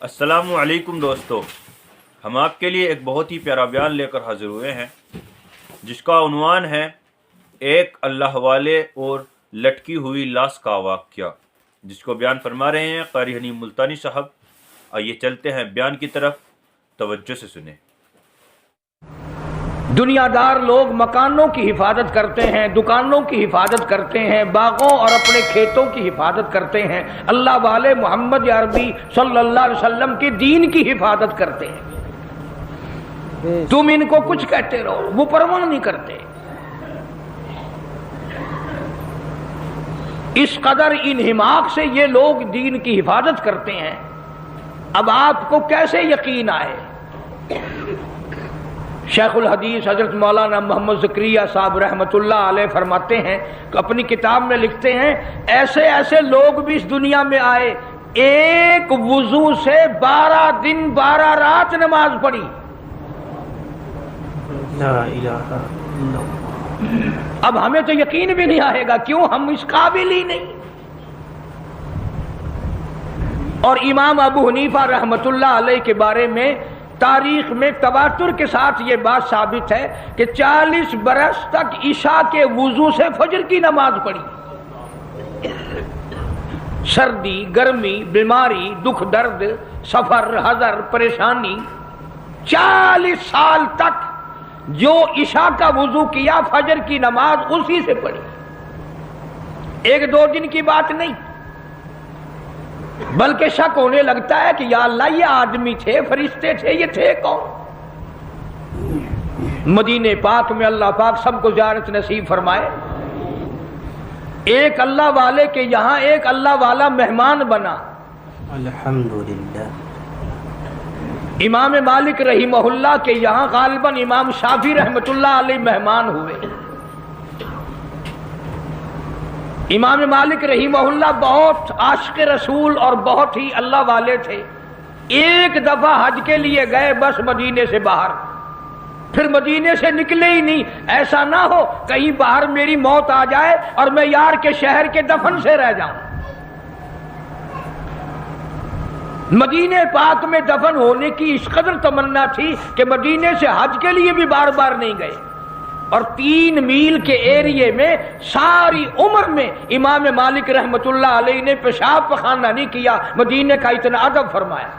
السلام علیکم دوستو، ہم آپ کے لیے ایک بہت ہی پیارا بیان لے کر حاضر ہوئے ہیں جس کا عنوان ہے ایک اللہ والے اور لٹکی ہوئی لاش کا واقعہ، جس کو بیان فرما رہے ہیں قاری حنیم ملتانی صاحب۔ آئیے چلتے ہیں بیان کی طرف، توجہ سے سنیں۔ دنیا دار لوگ مکانوں کی حفاظت کرتے ہیں، دکانوں کی حفاظت کرتے ہیں، باغوں اور اپنے کھیتوں کی حفاظت کرتے ہیں۔ اللہ والے محمد عربی صلی اللہ علیہ وسلم کے دین کی حفاظت کرتے ہیں۔ تم ان کو کچھ کہتے رہو، وہ پرواہ نہیں کرتے۔ اس قدر انہماک سے یہ لوگ دین کی حفاظت کرتے ہیں، اب آپ کو کیسے یقین آئے؟ شیخ الحدیث حضرت مولانا محمد زکریا صاحب رحمۃ اللہ علیہ فرماتے ہیں کہ اپنی کتاب میں لکھتے ہیں ایسے ایسے لوگ بھی اس دنیا میں آئے، ایک وضو سے 12 دن 12 رات نماز پڑھی۔ لا الہ الا اللہ۔ اب ہمیں تو یقین بھی نہیں آئے گا، کیوں؟ ہم اس قابل ہی نہیں۔ اور امام ابو حنیفہ رحمۃ اللہ علیہ کے بارے میں تاریخ میں تواتر کے ساتھ یہ بات ثابت ہے کہ 40 برس تک عشاء کے وضو سے فجر کی نماز پڑھی۔ سردی، گرمی، بیماری، دکھ درد، سفر، حضر، پریشانی، 40 سال تک جو عشاء کا وضو کیا فجر کی نماز اسی سے پڑھی، ایک دو دن کی بات نہیں۔ بلکہ شک ہونے لگتا ہے کہ یا اللہ یہ آدمی تھے، فرشتے تھے، یہ تھے کون؟ مدینے پاک میں اللہ پاک سب کو زیارت نصیب فرمائے۔ ایک اللہ والے کے یہاں ایک اللہ والا مہمان بنا، الحمدللہ۔ امام مالک رحمہ اللہ کے یہاں غالباً امام شافعی رحمۃ اللہ علیہ مہمان ہوئے۔ امام مالک رحمہ اللہ بہت عاشق رسول اور بہت ہی اللہ والے تھے۔ ایک دفعہ حج کے لیے گئے بس مدینے سے باہر، پھر مدینے سے نکلے ہی نہیں۔ ایسا نہ ہو کہیں باہر میری موت آ جائے اور میں یار کے شہر کے دفن سے رہ جاؤں۔ مدینے پاک میں دفن ہونے کی اس قدر تمنا تھی کہ مدینے سے حج کے لیے بھی بار بار نہیں گئے۔ اور 3 میل کے ایریے میں ساری عمر میں امام مالک رحمت اللہ علیہ نے پیشاب پخانہ نہیں کیا، مدینے کا اتنا ادب فرمایا۔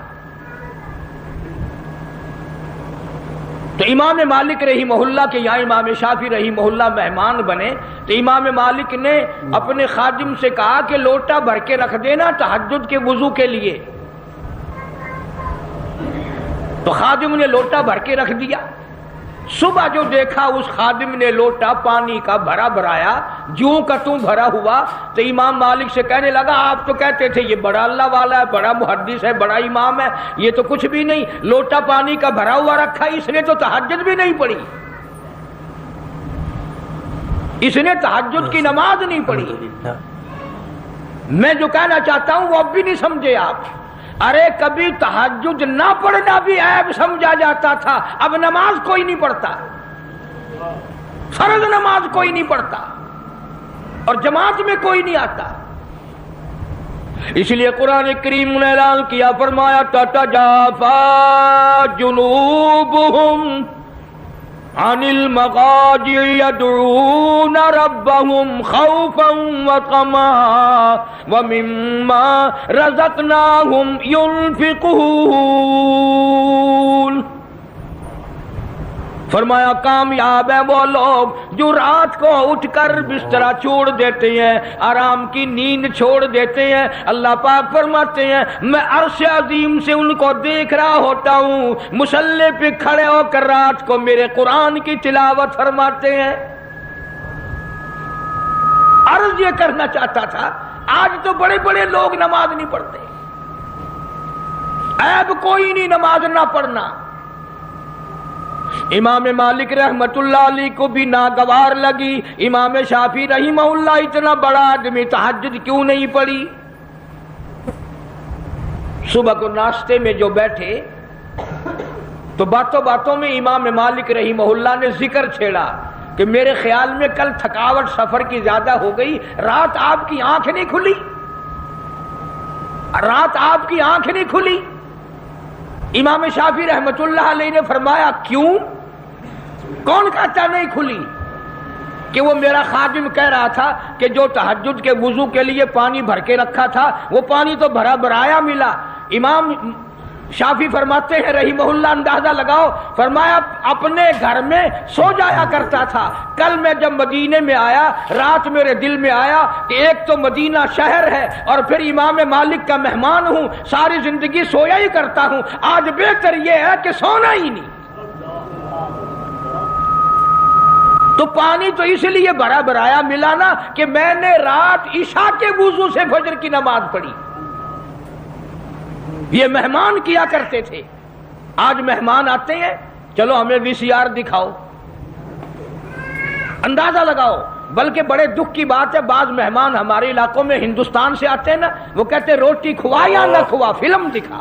تو امام مالک رحمہ اللہ کے یہاں امام شافعی رحمہ اللہ مہمان بنے تو امام مالک نے اپنے خادم سے کہا کہ لوٹا بھر کے رکھ دینا تہجد کے وضو کے لیے۔ تو خادم نے لوٹا بھر کے رکھ دیا۔ صبح جو دیکھا اس خادم نے لوٹا پانی کا بھرا بھرایا، جوں کا توں بھرا ہوا، تو امام مالک سے کہنے لگا آپ تو کہتے تھے یہ بڑا اللہ والا ہے، بڑا محدث ہے، بڑا امام ہے، یہ تو کچھ بھی نہیں، لوٹا پانی کا بھرا ہوا رکھا، اس نے تو تہجد بھی نہیں پڑھی، اس نے تہجد کی نماز نہیں پڑھی۔ میں جو کہنا چاہتا ہوں وہ اب بھی نہیں سمجھے آپ۔ ارے کبھی تہجد نہ پڑھنا بھی عیب سمجھا جاتا تھا، اب نماز کوئی نہیں پڑھتا، فرض نماز کوئی نہیں پڑھتا اور جماعت میں کوئی نہیں آتا۔ اس لیے قرآن کریم نے اعلان کیا، فرمایا تتجافا جنوبہم عن المضاجع يدعون ربهم خوفا وطمعا ومما رزقناهم ينفقون۔ فرمایا کامیاب ہے وہ لوگ جو رات کو اٹھ کر بسترا چھوڑ دیتے ہیں، آرام کی نیند چھوڑ دیتے ہیں۔ اللہ پاک فرماتے ہیں میں عرش عظیم سے ان کو دیکھ رہا ہوتا ہوں، مصلی پہ کھڑے ہو کر رات کو میرے قرآن کی تلاوت فرماتے ہیں۔ عرض یہ کرنا چاہتا تھا آج تو بڑے بڑے لوگ نماز نہیں پڑھتے، عیب کوئی نہیں نماز نہ پڑھنا۔ امام مالک رحمت اللہ علیہ کو بھی ناگوار لگی، امام شافعی رحمہ اللہ اتنا بڑا آدمی تہجد کیوں نہیں پڑھی؟ صبح کو ناشتے میں جو بیٹھے تو باتوں باتوں میں امام مالک رحمہ اللہ نے ذکر چھیڑا کہ میرے خیال میں کل تھکاوٹ سفر کی زیادہ ہو گئی، رات آپ کی آنکھ نہیں کھلی، رات آپ کی آنکھ نہیں کھلی، امام شافعی رحمت اللہ علیہ نے فرمایا کیوں؟ کون کہتا نہیں کھلی؟ کہ وہ میرا خادم کہہ رہا تھا کہ جو تہجد کے وضو کے لیے پانی بھر کے رکھا تھا وہ پانی تو بھرا بھرایا ملا۔ امام شافعی فرماتے ہیں رحمہ اللہ، اندازہ لگاؤ، فرمایا اپنے گھر میں سو جایا کرتا تھا، کل میں جب مدینے میں آیا رات میرے دل میں آیا کہ ایک تو مدینہ شہر ہے اور پھر امام مالک کا مہمان ہوں، ساری زندگی سویا ہی کرتا ہوں، آج بہتر یہ ہے کہ سونا ہی نہیں۔ تو پانی تو اس لیے بھرا بھرایا ملا نا کہ میں نے رات عشاء کے وضو سے فجر کی نماز پڑھی۔ یہ مہمان کیا کرتے تھے۔ آج مہمان آتے ہیں، چلو ہمیں VCR دکھاؤ، اندازہ لگاؤ۔ بلکہ بڑے دکھ کی بات ہے، بعض مہمان ہمارے علاقوں میں ہندوستان سے آتے ہیں نا، وہ کہتے ہیں روٹی کھوا یا نہ کھوا، فلم دکھا۔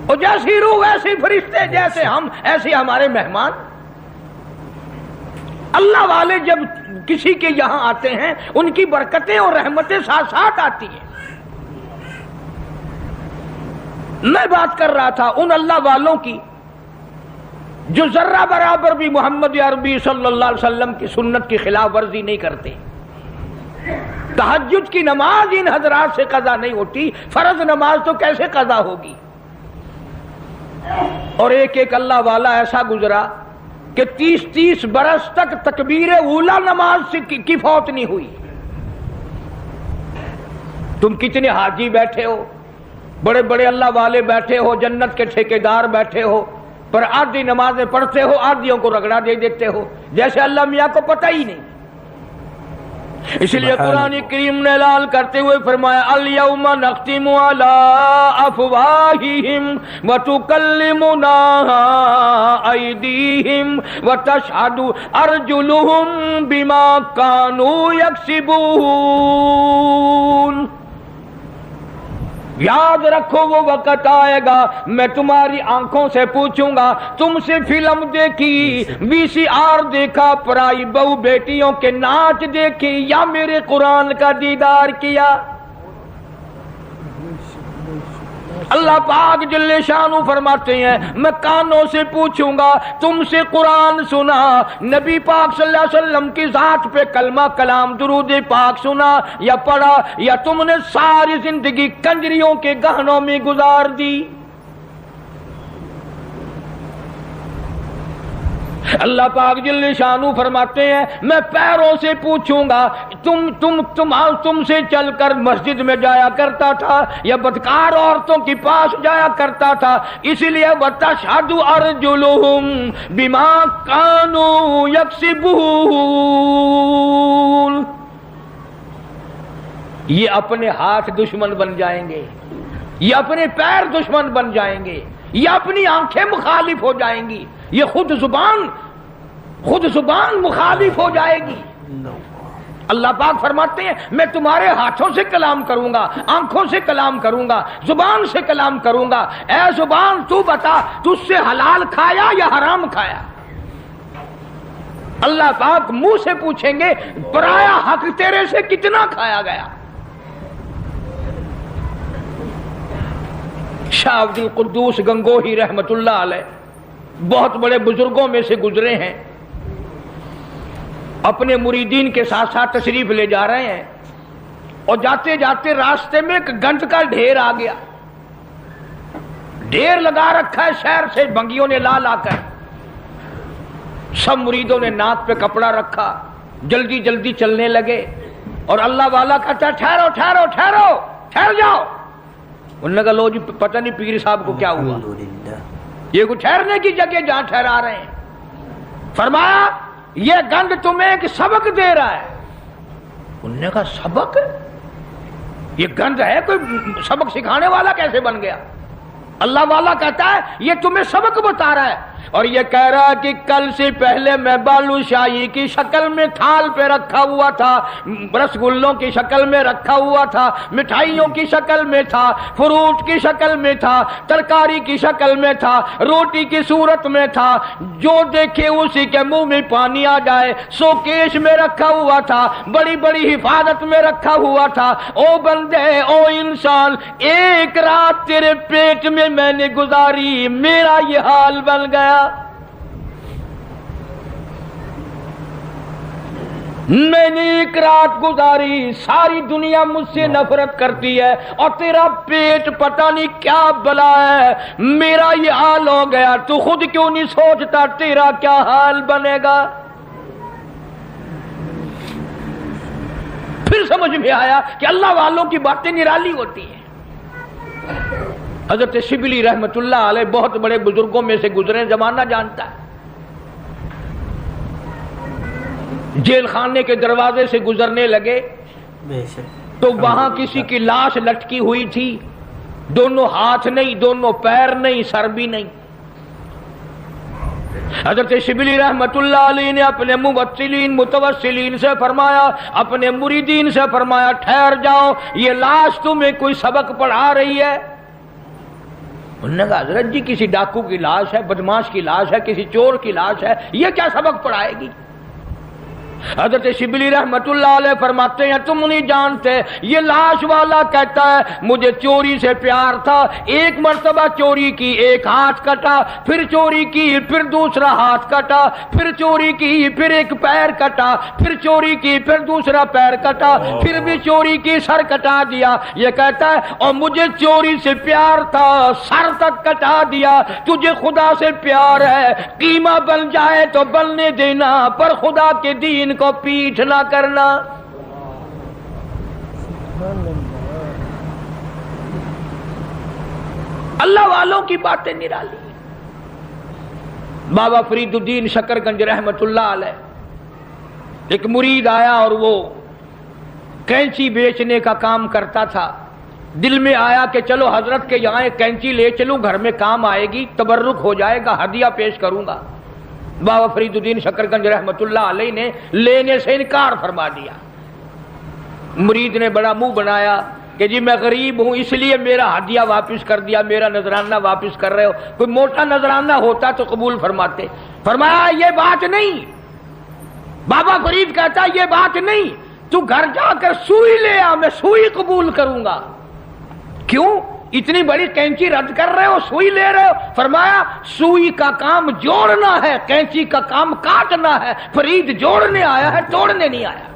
اور جیسی روح ویسے فرشتے، جیسے ہم ایسے ہمارے مہمان۔ اللہ والے جب کسی کے یہاں آتے ہیں ان کی برکتیں اور رحمتیں ساتھ ساتھ آتی ہیں۔ میں بات کر رہا تھا ان اللہ والوں کی جو ذرہ برابر بھی محمد عربی صلی اللہ علیہ وسلم کی سنت کی خلاف ورزی نہیں کرتے۔ تہجد کی نماز ان حضرات سے قضا نہیں ہوتی، فرض نماز تو کیسے قضا ہوگی؟ اور ایک ایک اللہ والا ایسا گزرا کہ 30 برس تک تکبیر اولا نماز سے کی فوت نہیں ہوئی۔ تم کتنے حاجی بیٹھے ہو، بڑے بڑے اللہ والے بیٹھے ہو، جنت کے ٹھیکیدار بیٹھے ہو، پر آدھی نمازیں پڑھتے ہو، آدھیوں کو رگڑا دے دیتے ہو جیسے اللہ میاں کو پتہ ہی نہیں۔ اس لیے قرآن کریم نے اعلان کرتے ہوئے فرمایا الیوم نختم علی افواہہم وتکلمنا ایدیہم وتشہد ارجلہم بما کانوا یکسبون۔ یاد رکھو وہ وقت آئے گا میں تمہاری آنکھوں سے پوچھوں گا تم سے فلم دیکھی، VCR دیکھا، پرائی بہو بیٹیوں کے ناچ دیکھی، یا میرے قرآن کا دیدار کیا؟ اللہ پاک جل شانہ فرماتے ہیں میں کانوں سے پوچھوں گا تم سے قرآن سنا، نبی پاک صلی اللہ علیہ وسلم کی ذات پہ کلمہ کلام درود پاک سنا یا پڑھا، یا تم نے ساری زندگی کنجریوں کے گہنوں میں گزار دی۔ اللہ پاک جل شانہ فرماتے ہیں میں پیروں سے پوچھوں گا تم سے چل کر مسجد میں جایا کرتا تھا یا بدکار عورتوں کے پاس جایا کرتا تھا، اس لیے وتشہد ارجلہم بما کانوا یکسبون۔ یہ اپنے ہاتھ دشمن بن جائیں گے، یہ اپنے پیر دشمن بن جائیں گے، یہ اپنی آنکھیں مخالف ہو جائیں گی، یہ خود زبان مخالف ہو جائے گی۔ اللہ پاک فرماتے ہیں میں تمہارے ہاتھوں سے کلام کروں گا، آنکھوں سے کلام کروں گا، زبان سے کلام کروں گا۔ اے زبان تو بتا تجھ سے حلال کھایا یا حرام کھایا؟ اللہ پاک منہ سے پوچھیں گے پرایا حق تیرے سے کتنا کھایا گیا؟ شاہ عبد القدوس گنگوہی رحمت اللہ علیہ بہت بڑے بزرگوں میں سے گزرے ہیں، اپنے مریدین کے ساتھ ساتھ تشریف لے جا رہے ہیں اور جاتے جاتے راستے میں ایک گند کا ڈھیر آ گیا، ڈھیر لگا رکھا ہے شہر سے بنگیوں نے لا لا کر، سب مریدوں نے ناک پہ کپڑا رکھا، جلدی جلدی چلنے لگے، اور اللہ والا کہتا ٹھہرو ٹھہرو ٹھہرو ٹھہر جاؤ۔ انہوں نے کہا لو جی پتہ نہیں پیر صاحب کو کیا ہوا، یہ کوئی ٹھہرنے کی جگہ جہاں ٹھہرا رہے ہیں۔ فرمایا یہ گند تمہیں ایک سبق دے رہا ہے۔ انہوں نے کہا سبق؟ یہ گند ہے، کوئی سبق سکھانے والا کیسے بن گیا؟ اللہ والا کہتا ہے یہ تمہیں سبق بتا رہا ہے اور یہ کہہ رہا کہ کل سے پہلے میں بالو شاہی کی شکل میں تھال پہ رکھا ہوا تھا، رسگلوں کی شکل میں رکھا ہوا تھا، مٹھائیوں کی شکل میں تھا، فروٹ کی شکل میں تھا، ترکاری کی شکل میں تھا، روٹی کی صورت میں تھا، جو دیکھے اسی کے منہ میں پانی آ جائے، سوکیش میں رکھا ہوا تھا، بڑی بڑی حفاظت میں رکھا ہوا تھا۔ او بندے، او انسان، ایک رات تیرے پیٹ میں نے گزاری، میرا یہ حال بن گیا۔ میں نے ایک رات گزاری، ساری دنیا مجھ سے نفرت کرتی ہے اور تیرا پیٹ پتہ نہیں کیا بلا ہے، میرا یہ حال ہو گیا۔ تو خود کیوں نہیں سوچتا تیرا کیا حال بنے گا؟ پھر سمجھ میں آیا کہ اللہ والوں کی باتیں نرالی ہوتی ہیں۔ حضرت شبلی رحمت اللہ علیہ بہت بڑے بزرگوں میں سے گزرے، زمانہ جانتا ہے۔ جیل خانے کے دروازے سے گزرنے لگے تو وہاں کسی کی لاش لٹکی ہوئی تھی، دونوں ہاتھ نہیں، دونوں پیر نہیں، سر بھی نہیں۔ حضرت شبلی رحمت اللہ علیہ نے اپنے متوسلین سے فرمایا، اپنے مریدین سے فرمایا، ٹھہر جاؤ، یہ لاش تمہیں کوئی سبق پڑھا رہی ہے؟ انہوں نے کہا حضرت جی کسی ڈاکو کی لاش ہے، بدماش کی لاش ہے، کسی چور کی لاش ہے، یہ کیا سبق پڑھائے گی؟ حضرت شبلی رحمت اللہ علیہ فرماتے ہیں تم نہیں جانتے، یہ لاش والا کہتا ہے مجھے چوری سے پیار تھا، ایک مرتبہ چوری کی، ایک ہاتھ کٹا، پھر چوری کی، پھر دوسرا ہاتھ کٹا، پھر چوری کی، پھر ایک پیر کٹا، پھر چوری کی، پھر دوسرا پیر کٹا، پھر بھی چوری کی، سر کٹا دیا۔ یہ کہتا ہے اور مجھے چوری سے پیار تھا، سر تک کٹا دیا۔ تجھے خدا سے پیار ہے، قیمہ بن جائے تو بننے دینا، پر خدا کے دین کو پیٹھ نہ کرنا۔ اللہ والوں کی باتیں نرالی۔ بابا فرید الدین شکرگنج رحمت اللہ علیہ، ایک مرید آیا اور وہ کینچی بیچنے کا کام کرتا تھا۔ دل میں آیا کہ چلو حضرت کے یہاں ایک کینچی لے چلوں، گھر میں کام آئے گی، تبرک ہو جائے گا، ہدیہ پیش کروں گا۔ بابا فرید الدین شکرگنج رحمت اللہ علیہ نے لینے سے انکار فرما دیا۔ مرید نے بڑا منہ بنایا کہ جی میں غریب ہوں اس لیے میرا ہدیہ واپس کر دیا، میرا نذرانہ واپس کر رہے ہو، کوئی موٹا نذرانہ ہوتا تو قبول فرماتے۔ فرمایا یہ بات نہیں، بابا فرید کہتا یہ بات نہیں، تو گھر جا کر سوئی لے آ، میں سوئی قبول کروں گا۔ کیوں اتنی بڑی کینچی رد کر رہے ہو، سوئی لے رہے ہو؟ فرمایا سوئی کا کام جوڑنا ہے، کینچی کا کام کاٹنا ہے، فرید جوڑنے آیا ہے، توڑنے نہیں آیا۔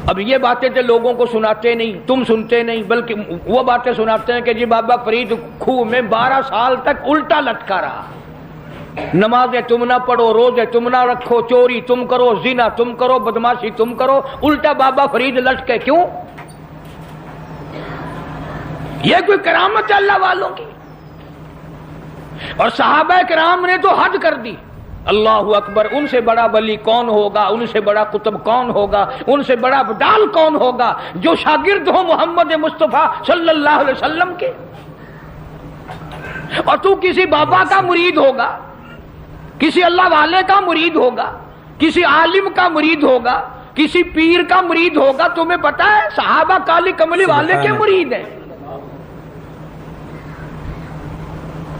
اب یہ باتیں تو لوگوں کو سناتے نہیں، تم سنتے نہیں، بلکہ وہ باتیں سناتے ہیں کہ جی بابا فرید خوہ میں 12 سال تک الٹا لٹکا رہا، نمازیں تم نہ پڑھو، روزے تم نہ رکھو، چوری تم کرو، زنا تم کرو، بدماشی تم کرو، الٹا بابا فرید لٹکے۔ کیوں؟ یہ کوئی کرامت ہے اللہ والوں کی؟ اور صحابہ کرام نے تو حد کر دی۔ اللہ اکبر، ان سے بڑا ولی کون ہوگا، ان سے بڑا قطب کون ہوگا، ان سے بڑا بدال کون ہوگا جو شاگرد ہو محمد مصطفیٰ صلی اللہ علیہ وسلم کے؟ اور تو کسی بابا کا مرید ہوگا، کسی اللہ والے کا مرید ہوگا، کسی عالم کا مرید ہوگا، کسی پیر کا مرید ہوگا، تمہیں پتا ہے صحابہ کالی کملی والے کے مرید ہیں،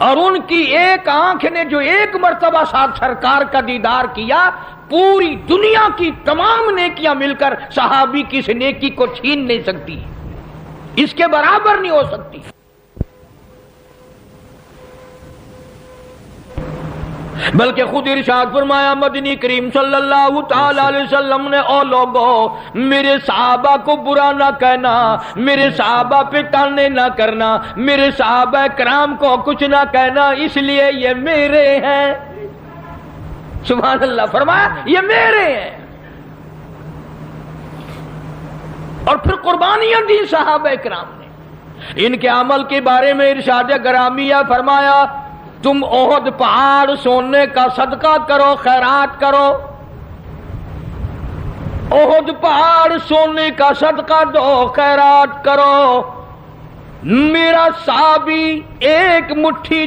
اور ان کی ایک آنکھ نے جو ایک مرتبہ ساتھ سرکار کا دیدار کیا، پوری دنیا کی تمام نیکیاں مل کر صحابی کی اس نیکی کو چھین نہیں سکتی، اس کے برابر نہیں ہو سکتی۔ بلکہ خود ارشاد فرمایا مدنی کریم صلی اللہ تعالی علیہ وسلم نے، او لوگو میرے صحابہ کو برا نہ کہنا، میرے صحابہ پہ تانے نہ کرنا، میرے صحابہ کرام کو کچھ نہ کہنا، اس لیے یہ میرے ہیں۔ سبحان اللہ، فرمایا یہ میرے ہیں، اور پھر قربانیاں دی صحابہ کرام نے۔ ان کے عمل کے بارے میں ارشاد گرامیہ فرمایا تم احد پہاڑ سونے کا صدقہ کرو، خیرات کرو، احد پہاڑ سونے کا صدقہ دو، خیرات کرو، میرا صحابی ایک مٹھی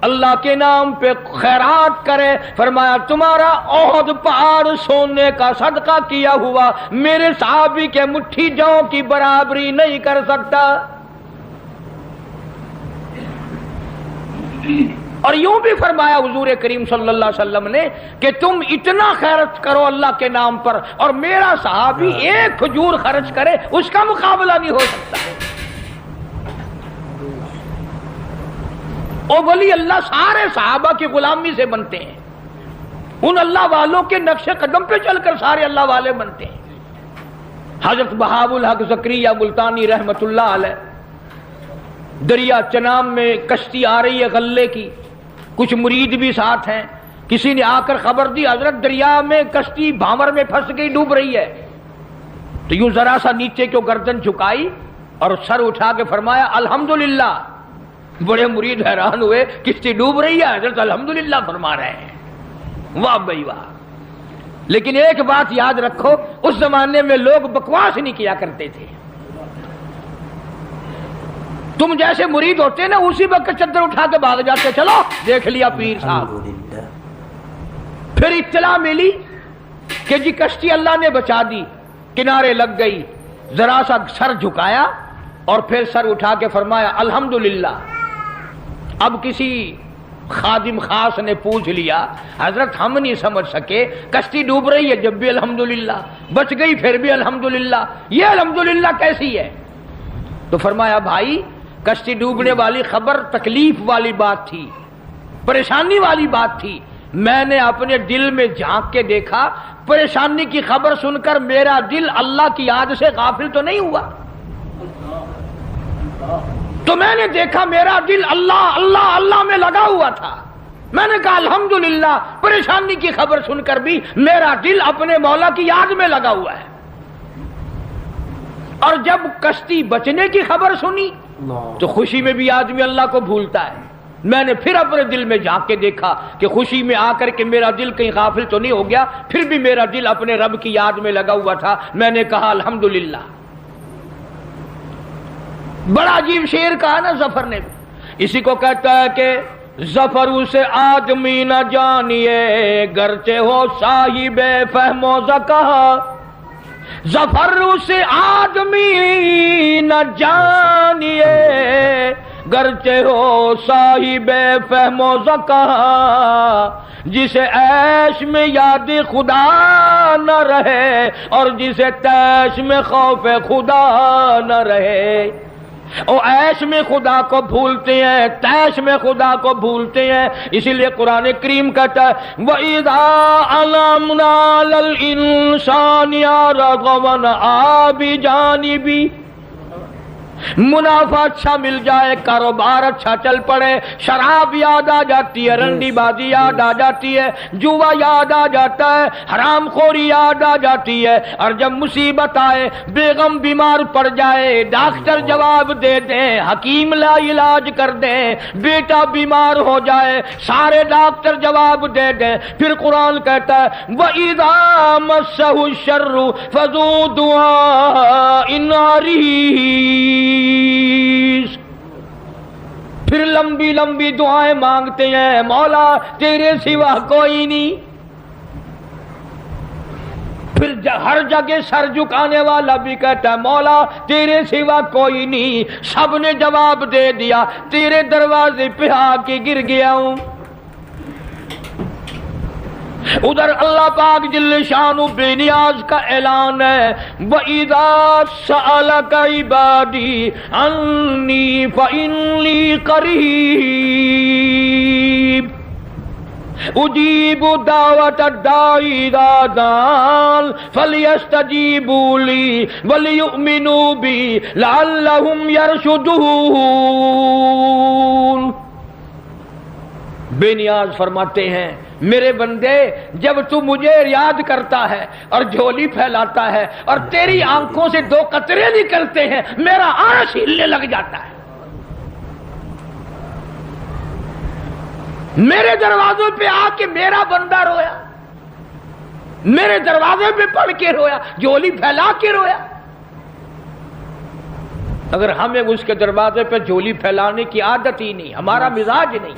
اللہ کے نام پہ خیرات کرے، فرمایا تمہارا احد پہاڑ سونے کا صدقہ کیا ہوا میرے صحابی کے مٹھی جو کی برابری نہیں کر سکتا۔ اور یوں بھی فرمایا حضور کریم صلی اللہ علیہ وسلم نے کہ تم اتنا خیرت کرو اللہ کے نام پر اور میرا صحابی ایک کھجور خرچ کرے اس کا مقابلہ نہیں ہو سکتا۔ او ولی اللہ سارے صحابہ کی غلامی سے بنتے ہیں، ان اللہ والوں کے نقش قدم پہ چل کر سارے اللہ والے بنتے ہیں۔ حضرت بہاء الحق زکریا ملتانی رحمت اللہ علیہ، دریا چنام میں کشتی آ رہی ہے غلے کی، کچھ مرید بھی ساتھ ہیں، کسی نے آ کر خبر دی حضرت دریا میں کشتی بھاور میں پھنس گئی، ڈوب رہی ہے۔ تو یوں ذرا سا نیچے کو گردن جھکائی اور سر اٹھا کے فرمایا الحمدللہ۔ بڑے مرید حیران ہوئے، کشتی ڈوب رہی ہے، حضرت الحمدللہ فرما رہے ہیں۔ واہ بھائی واہ۔ لیکن ایک بات یاد رکھو، اس زمانے میں لوگ بکواس نہیں کیا کرتے تھے۔ تم جیسے مرید ہوتے نا اسی وقت چادر اٹھا کے بھاگ جاتے، چلو دیکھ لیا پیر صاحب۔ پھر اطلاع ملی کہ جی کشتی اللہ نے بچا دی، کنارے لگ گئی، ذرا سا سر جھکایا اور پھر سر اٹھا کے فرمایا الحمدللہ۔ اب کسی خادم خاص نے پوچھ لیا حضرت ہم نہیں سمجھ سکے، کشتی ڈوب رہی ہے جب بھی الحمدللہ، بچ گئی پھر بھی الحمدللہ، یہ الحمدللہ کیسی ہے؟ تو فرمایا بھائی کشتی ڈوبنے والی خبر تکلیف والی بات تھی، پریشانی والی بات تھی، میں نے اپنے دل میں جھانک کے دیکھا، پریشانی کی خبر سن کر میرا دل اللہ کی یاد سے غافل تو نہیں ہوا، تو میں نے دیکھا میرا دل اللہ اللہ اللہ میں لگا ہوا تھا۔ میں نے کہا الحمدللہ، پریشانی کی خبر سن کر بھی میرا دل اپنے مولا کی یاد میں لگا ہوا ہے۔ اور جب کشتی بچنے کی خبر سنی تو خوشی میں بھی آدمی اللہ کو بھولتا ہے۔ میں نے پھر اپنے دل میں جھانک کے دیکھا کہ خوشی میں آ کر کے میرا دل کہیں غافل تو نہیں ہو گیا، پھر بھی میرا دل اپنے رب کی یاد میں لگا ہوا تھا۔ میں نے کہا الحمدللہ۔ بڑا عجیب شعر کہا نا ظفر نے، اسی کو کہتا ہے کہ ظفر اسے آدمی نہ جانیے گرچہ ہو صاحب فہم و ذکا، ظفر اسے آدمی نہ جانیے گرچہ ہو صاحب فہم و ذکا، جسے عیش میں یاد خدا نہ رہے اور جسے تیش میں خوف خدا نہ رہے۔ او عیش میں خدا کو بھولتے ہیں، تیش میں خدا کو بھولتے ہیں، اسی لیے قرآن کریم کہتا ہے وَإِذَا عَلَمْنَا لَلْإِنسَانِ رَغَبًا بِجَانِبِهِ، منافع اچھا مل جائے، کاروبار اچھا چل پڑے، شراب یاد آ جاتی ہے، رنڈی بازی یاد آ جاتی ہے، جوا یاد آ جاتا ہے، حرام خوری یاد آ جاتی ہے، اور جب مصیبت آئے، بیگم بیمار پڑ جائے، ڈاکٹر جواب دے دیں، حکیم لا علاج کر دیں، بیٹا بیمار ہو جائے، سارے ڈاکٹر جواب دے دیں، پھر قرآن کہتا ہے وَإِذَا مَسَّهُ الشَّرُّ فَذُو دُعَاءٍ عَرِيضٍ، پھر لمبی لمبی دعائیں مانگتے ہیں، مولا تیرے سوا کوئی نہیں۔ پھر ہر جگہ سر جھکانے والا بھی کہتا ہے مولا تیرے سوا کوئی نہیں، سب نے جواب دے دیا، تیرے دروازے پہ آ کے گر گیا ہوں۔ ادھر اللہ پاک جل شانہ بے نیاز کا اعلان ہے وَإِذَا سَأَلَكَ عِبَادِي عَنِّي فَإِنِّي قَرِيبٌ أُجِيبُ دَعْوَةَ الدَّاعِ إِذَا دَعَانِ فَلْيَسْتَجِيبُوا لِي وَلْيُؤْمِنُوا بِي لَعَلَّهُمْ يَرْشُدُونَ۔ بے نیاز فرماتے ہیں میرے بندے جب تو مجھے یاد کرتا ہے اور جھولی پھیلاتا ہے اور تیری آنکھوں سے دو قطرے نکلتے ہیں، میرا عرش ہلنے لگ جاتا ہے۔ میرے دروازوں پہ آ کے میرا بندہ رویا، میرے دروازے پہ پڑھ کے رویا، جھولی پھیلا کے رویا۔ اگر ہمیں اس کے دروازے پہ جھولی پھیلانے کی عادت ہی نہیں، ہمارا مزاج نہیں،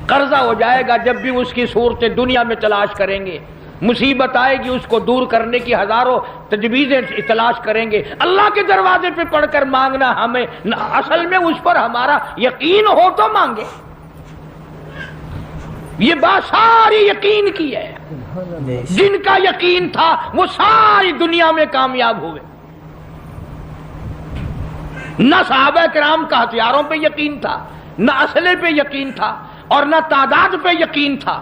قرضہ ہو جائے گا جب بھی اس کی صورتیں دنیا میں تلاش کریں گے، مصیبت آئے گی اس کو دور کرنے کی ہزاروں تجویزیں تلاش کریں گے، اللہ کے دروازے پہ پڑھ کر مانگنا ہمیں اصل میں اس پر ہمارا یقین ہو تو مانگے. یہ بات ساری یقین کی ہے. جن کا یقین تھا وہ ساری دنیا میں کامیاب ہوئے. نہ صحابہ کرام کا ہتھیاروں پہ یقین تھا، نہ اسلحے پہ یقین تھا، اور نہ تعداد پہ یقین تھا،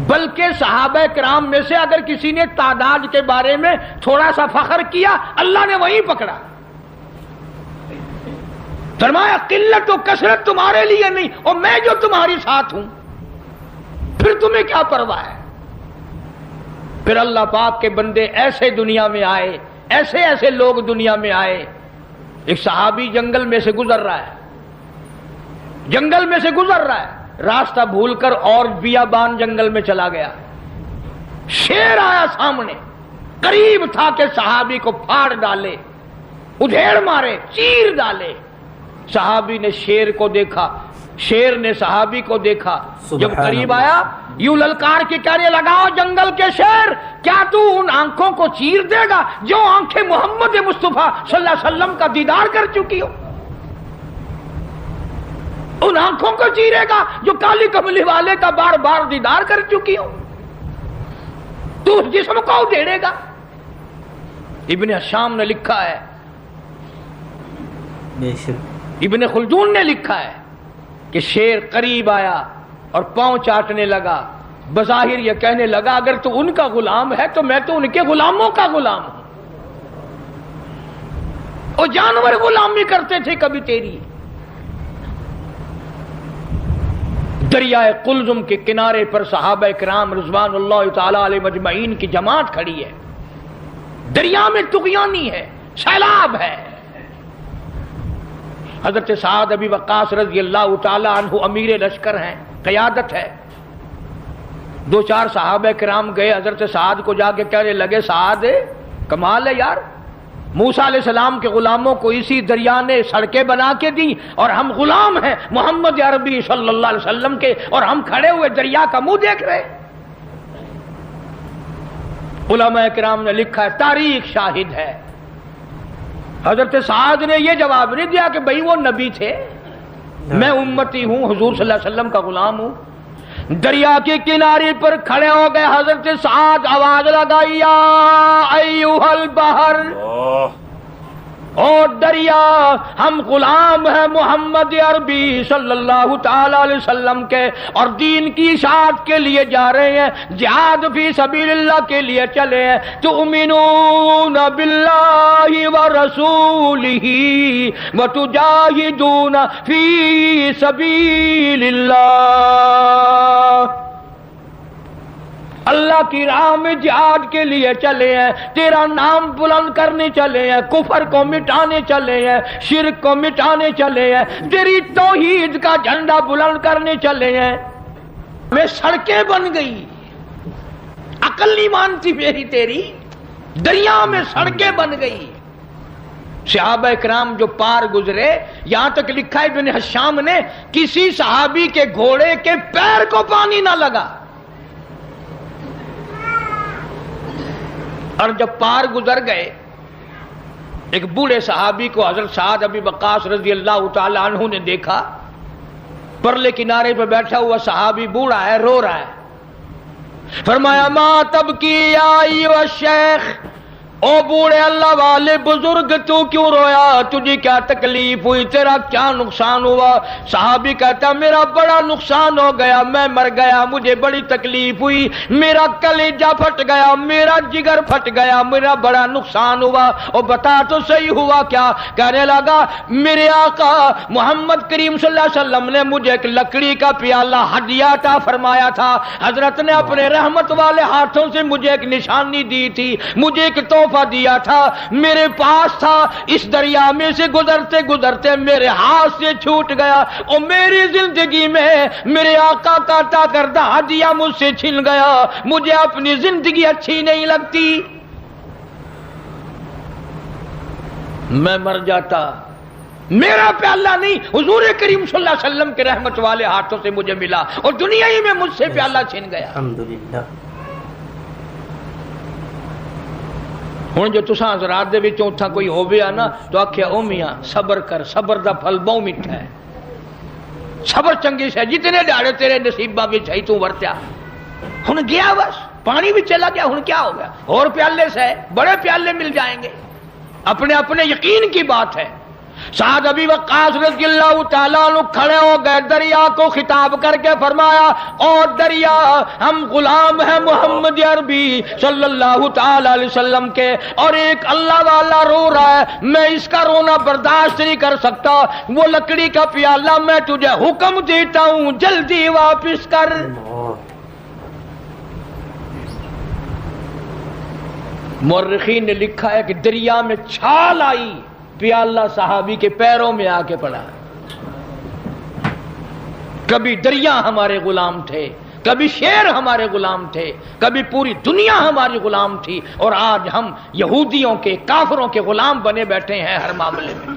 بلکہ صحابہ کرام میں سے اگر کسی نے تعداد کے بارے میں تھوڑا سا فخر کیا اللہ نے وہیں پکڑا. فرمایا قلت و کثرت تمہارے لیے نہیں، اور میں جو تمہاری ساتھ ہوں، پھر تمہیں کیا پرواہ ہے. پھر اللہ پاک کے بندے ایسے دنیا میں آئے، ایسے ایسے لوگ دنیا میں آئے. ایک صحابی جنگل میں سے گزر رہا ہے، جنگل میں سے گزر رہا ہے، راستہ بھول کر اور بیابان جنگل میں چلا گیا. شیر آیا سامنے، قریب تھا کہ صحابی کو پھاڑ ڈالے، ادھیڑ مارے، چیر ڈالے. صحابی نے شیر کو دیکھا، شیر نے صحابی کو دیکھا. جب قریب آیا یوں للکار کے کہنے لگا، جنگل کے شیر، کیا تو ان آنکھوں کو چیر دے گا جو آنکھیں محمد مصطفیٰ صلی اللہ علیہ وسلم کا دیدار کر چکی ہو؟ ان آنکھوں کو چیرے گا جو کالی کملی والے کا بار بار دیدار کر چکی ہو؟ تو اس جسم کو ادھیڑے گا؟ ابن حشام نے لکھا ہے، ابن خلدون نے لکھا ہے کہ شیر قریب آیا اور پاؤں چاٹنے لگا. بظاہر یہ کہنے لگا اگر تو ان کا غلام ہے تو میں تو ان کے غلاموں کا غلام ہوں. اور جانور غلامی کرتے تھے کبھی تیری. دریائے قلزم کے کنارے پر صحابہ کرام رضوان اللہ تعالی علیہ مجمعین کی جماعت کھڑی ہے. دریا میں طغیانی ہے، سیلاب ہے. حضرت سعد ابی وقاص رضی اللہ تعالی عنہ امیر لشکر ہیں، قیادت ہے. دو چار صحابہ کرام گئے حضرت سعد کو جا کے کہنے لگے، سعد کمال ہے یار، موسیٰ علیہ السلام کے غلاموں کو اسی دریا نے سڑکیں بنا کے دی، اور ہم غلام ہیں محمد عربی صلی اللہ علیہ وسلم کے، اور ہم کھڑے ہوئے دریا کا منہ دیکھ رہے. علماء کرام نے لکھا ہے، تاریخ شاہد ہے. حضرت سعد نے یہ جواب نہیں دیا کہ بھئی وہ نبی تھے، میں امتی ہوں، حضور صلی اللہ علیہ وسلم کا غلام ہوں. دریا کے کنارے پر کھڑے ہو گئے. حضرت سعد آواز لگائی، یا ایھا البحر، او دریا، ہم غلام ہیں محمد عربی صلی اللہ تعالی علیہ وسلم کے، اور دین کی اشاعت کے لیے جا رہے ہیں، جہاد فی سبیل اللہ کے لیے چلے ہیں. تؤمنون باللہ ورسولہ وتجاہدون فی سبیل اللہ. اللہ کی راہ میں جہاد کے لیے چلے ہیں، تیرا نام بلند کرنے چلے ہیں، کفر کو مٹانے چلے ہیں، شرک کو مٹانے چلے ہیں، تیری توحید کا جھنڈا بلند کرنے چلے ہیں. میں سڑکیں بن گئی، عقل نہیں مانتی میری تیری، دریا میں سڑکیں بن گئی. صحابہ کرام جو پار گزرے، یہاں تک لکھا ہے ابن حشام نے، کسی صحابی کے گھوڑے کے پیر کو پانی نہ لگا. اور جب پار گزر گئے، ایک بوڑھے صحابی کو حضرت سعد ابی وقاص رضی اللہ تعالی عنہ نے دیکھا. پرلے کنارے پہ بیٹھا ہوا صحابی بوڑھا ہے، رو رہا ہے. فرمایا، ما تبکی یا ایھا الشیخ، او بوڑھے اللہ والے بزرگ، تو کیوں رویا؟ تجھے کیا تکلیف ہوئی؟ تیرا کیا نقصان ہوا؟ صحابی کہتا، میرا بڑا نقصان ہو گیا، میں مر گیا، مجھے بڑی تکلیف ہوئی، میرا کلیجہ پھٹ گیا، میرا جگر پھٹ گیا، میرا بڑا نقصان ہوا. اور بتا تو صحیح ہوا کیا؟ کہنے لگا، میرے آقا محمد کریم صلی اللہ علیہ وسلم نے مجھے ایک لکڑی کا پیالہ ہدیہ عطا فرمایا تھا. حضرت نے اپنے رحمت والے ہاتھوں سے مجھے ایک نشانی دی تھی، مجھے ایک تحفہ دیا تھا، میرے پاس تھا. اس دریا میں سے گزرتے گزرتے میرے ہاتھ سے چھوٹ گیا، اور میری زندگی میں میرے آقا کا عطا کردہ ہدیہ مجھ سے چھن گیا. مجھے اپنی زندگی اچھی نہیں لگتی. میں مر جاتا، میرا پیالہ نہیں حضور کریم صلی اللہ علیہ وسلم کے رحمت والے ہاتھوں سے مجھے ملا اور دنیا ہی میں مجھ سے پیالہ چھن گیا۔ الحمدللہ۔ ہن جو تساں حضرات دے وچوں اتھا کوئی ہوویا نا تو آکھیا او میاں صبر کر، صبر دا پھل بہت میٹھا ہے، صبر چنگی سے جتنے دہاڑے تیرے نصیباں وچ ہے تو ورتیا۔ ہن گیا بس، پانی بھی چلا گیا، ہن کیا ہو گیا؟ اور پیالے سے بڑے پیالے مل جائیں گے، اپنے اپنے یقین کی بات ہے۔ سعد ابی وقاص رضی اللہ تعالیٰ عنہ کھڑے ہو گئے، دریا کو خطاب کر کے فرمایا اور دریا ہم غلام ہیں محمد عربی صلی اللہ تعالیٰ علیہ وسلم کے، اور ایک اللہ والا رو رہا ہے، میں اس کا رونا برداشت نہیں کر سکتا، وہ لکڑی کا پیالہ میں تجھے حکم دیتا ہوں جلدی واپس کر۔ مورخین نے لکھا ہے کہ دریا میں چھال آئی، پیالہ صحابی کے پیروں میں آ کے پڑا۔ کبھی دریا ہمارے غلام تھے، کبھی شیر ہمارے غلام تھے، کبھی پوری دنیا ہماری غلام تھی، اور آج ہم یہودیوں کے کافروں کے غلام بنے بیٹھے ہیں ہر معاملے میں۔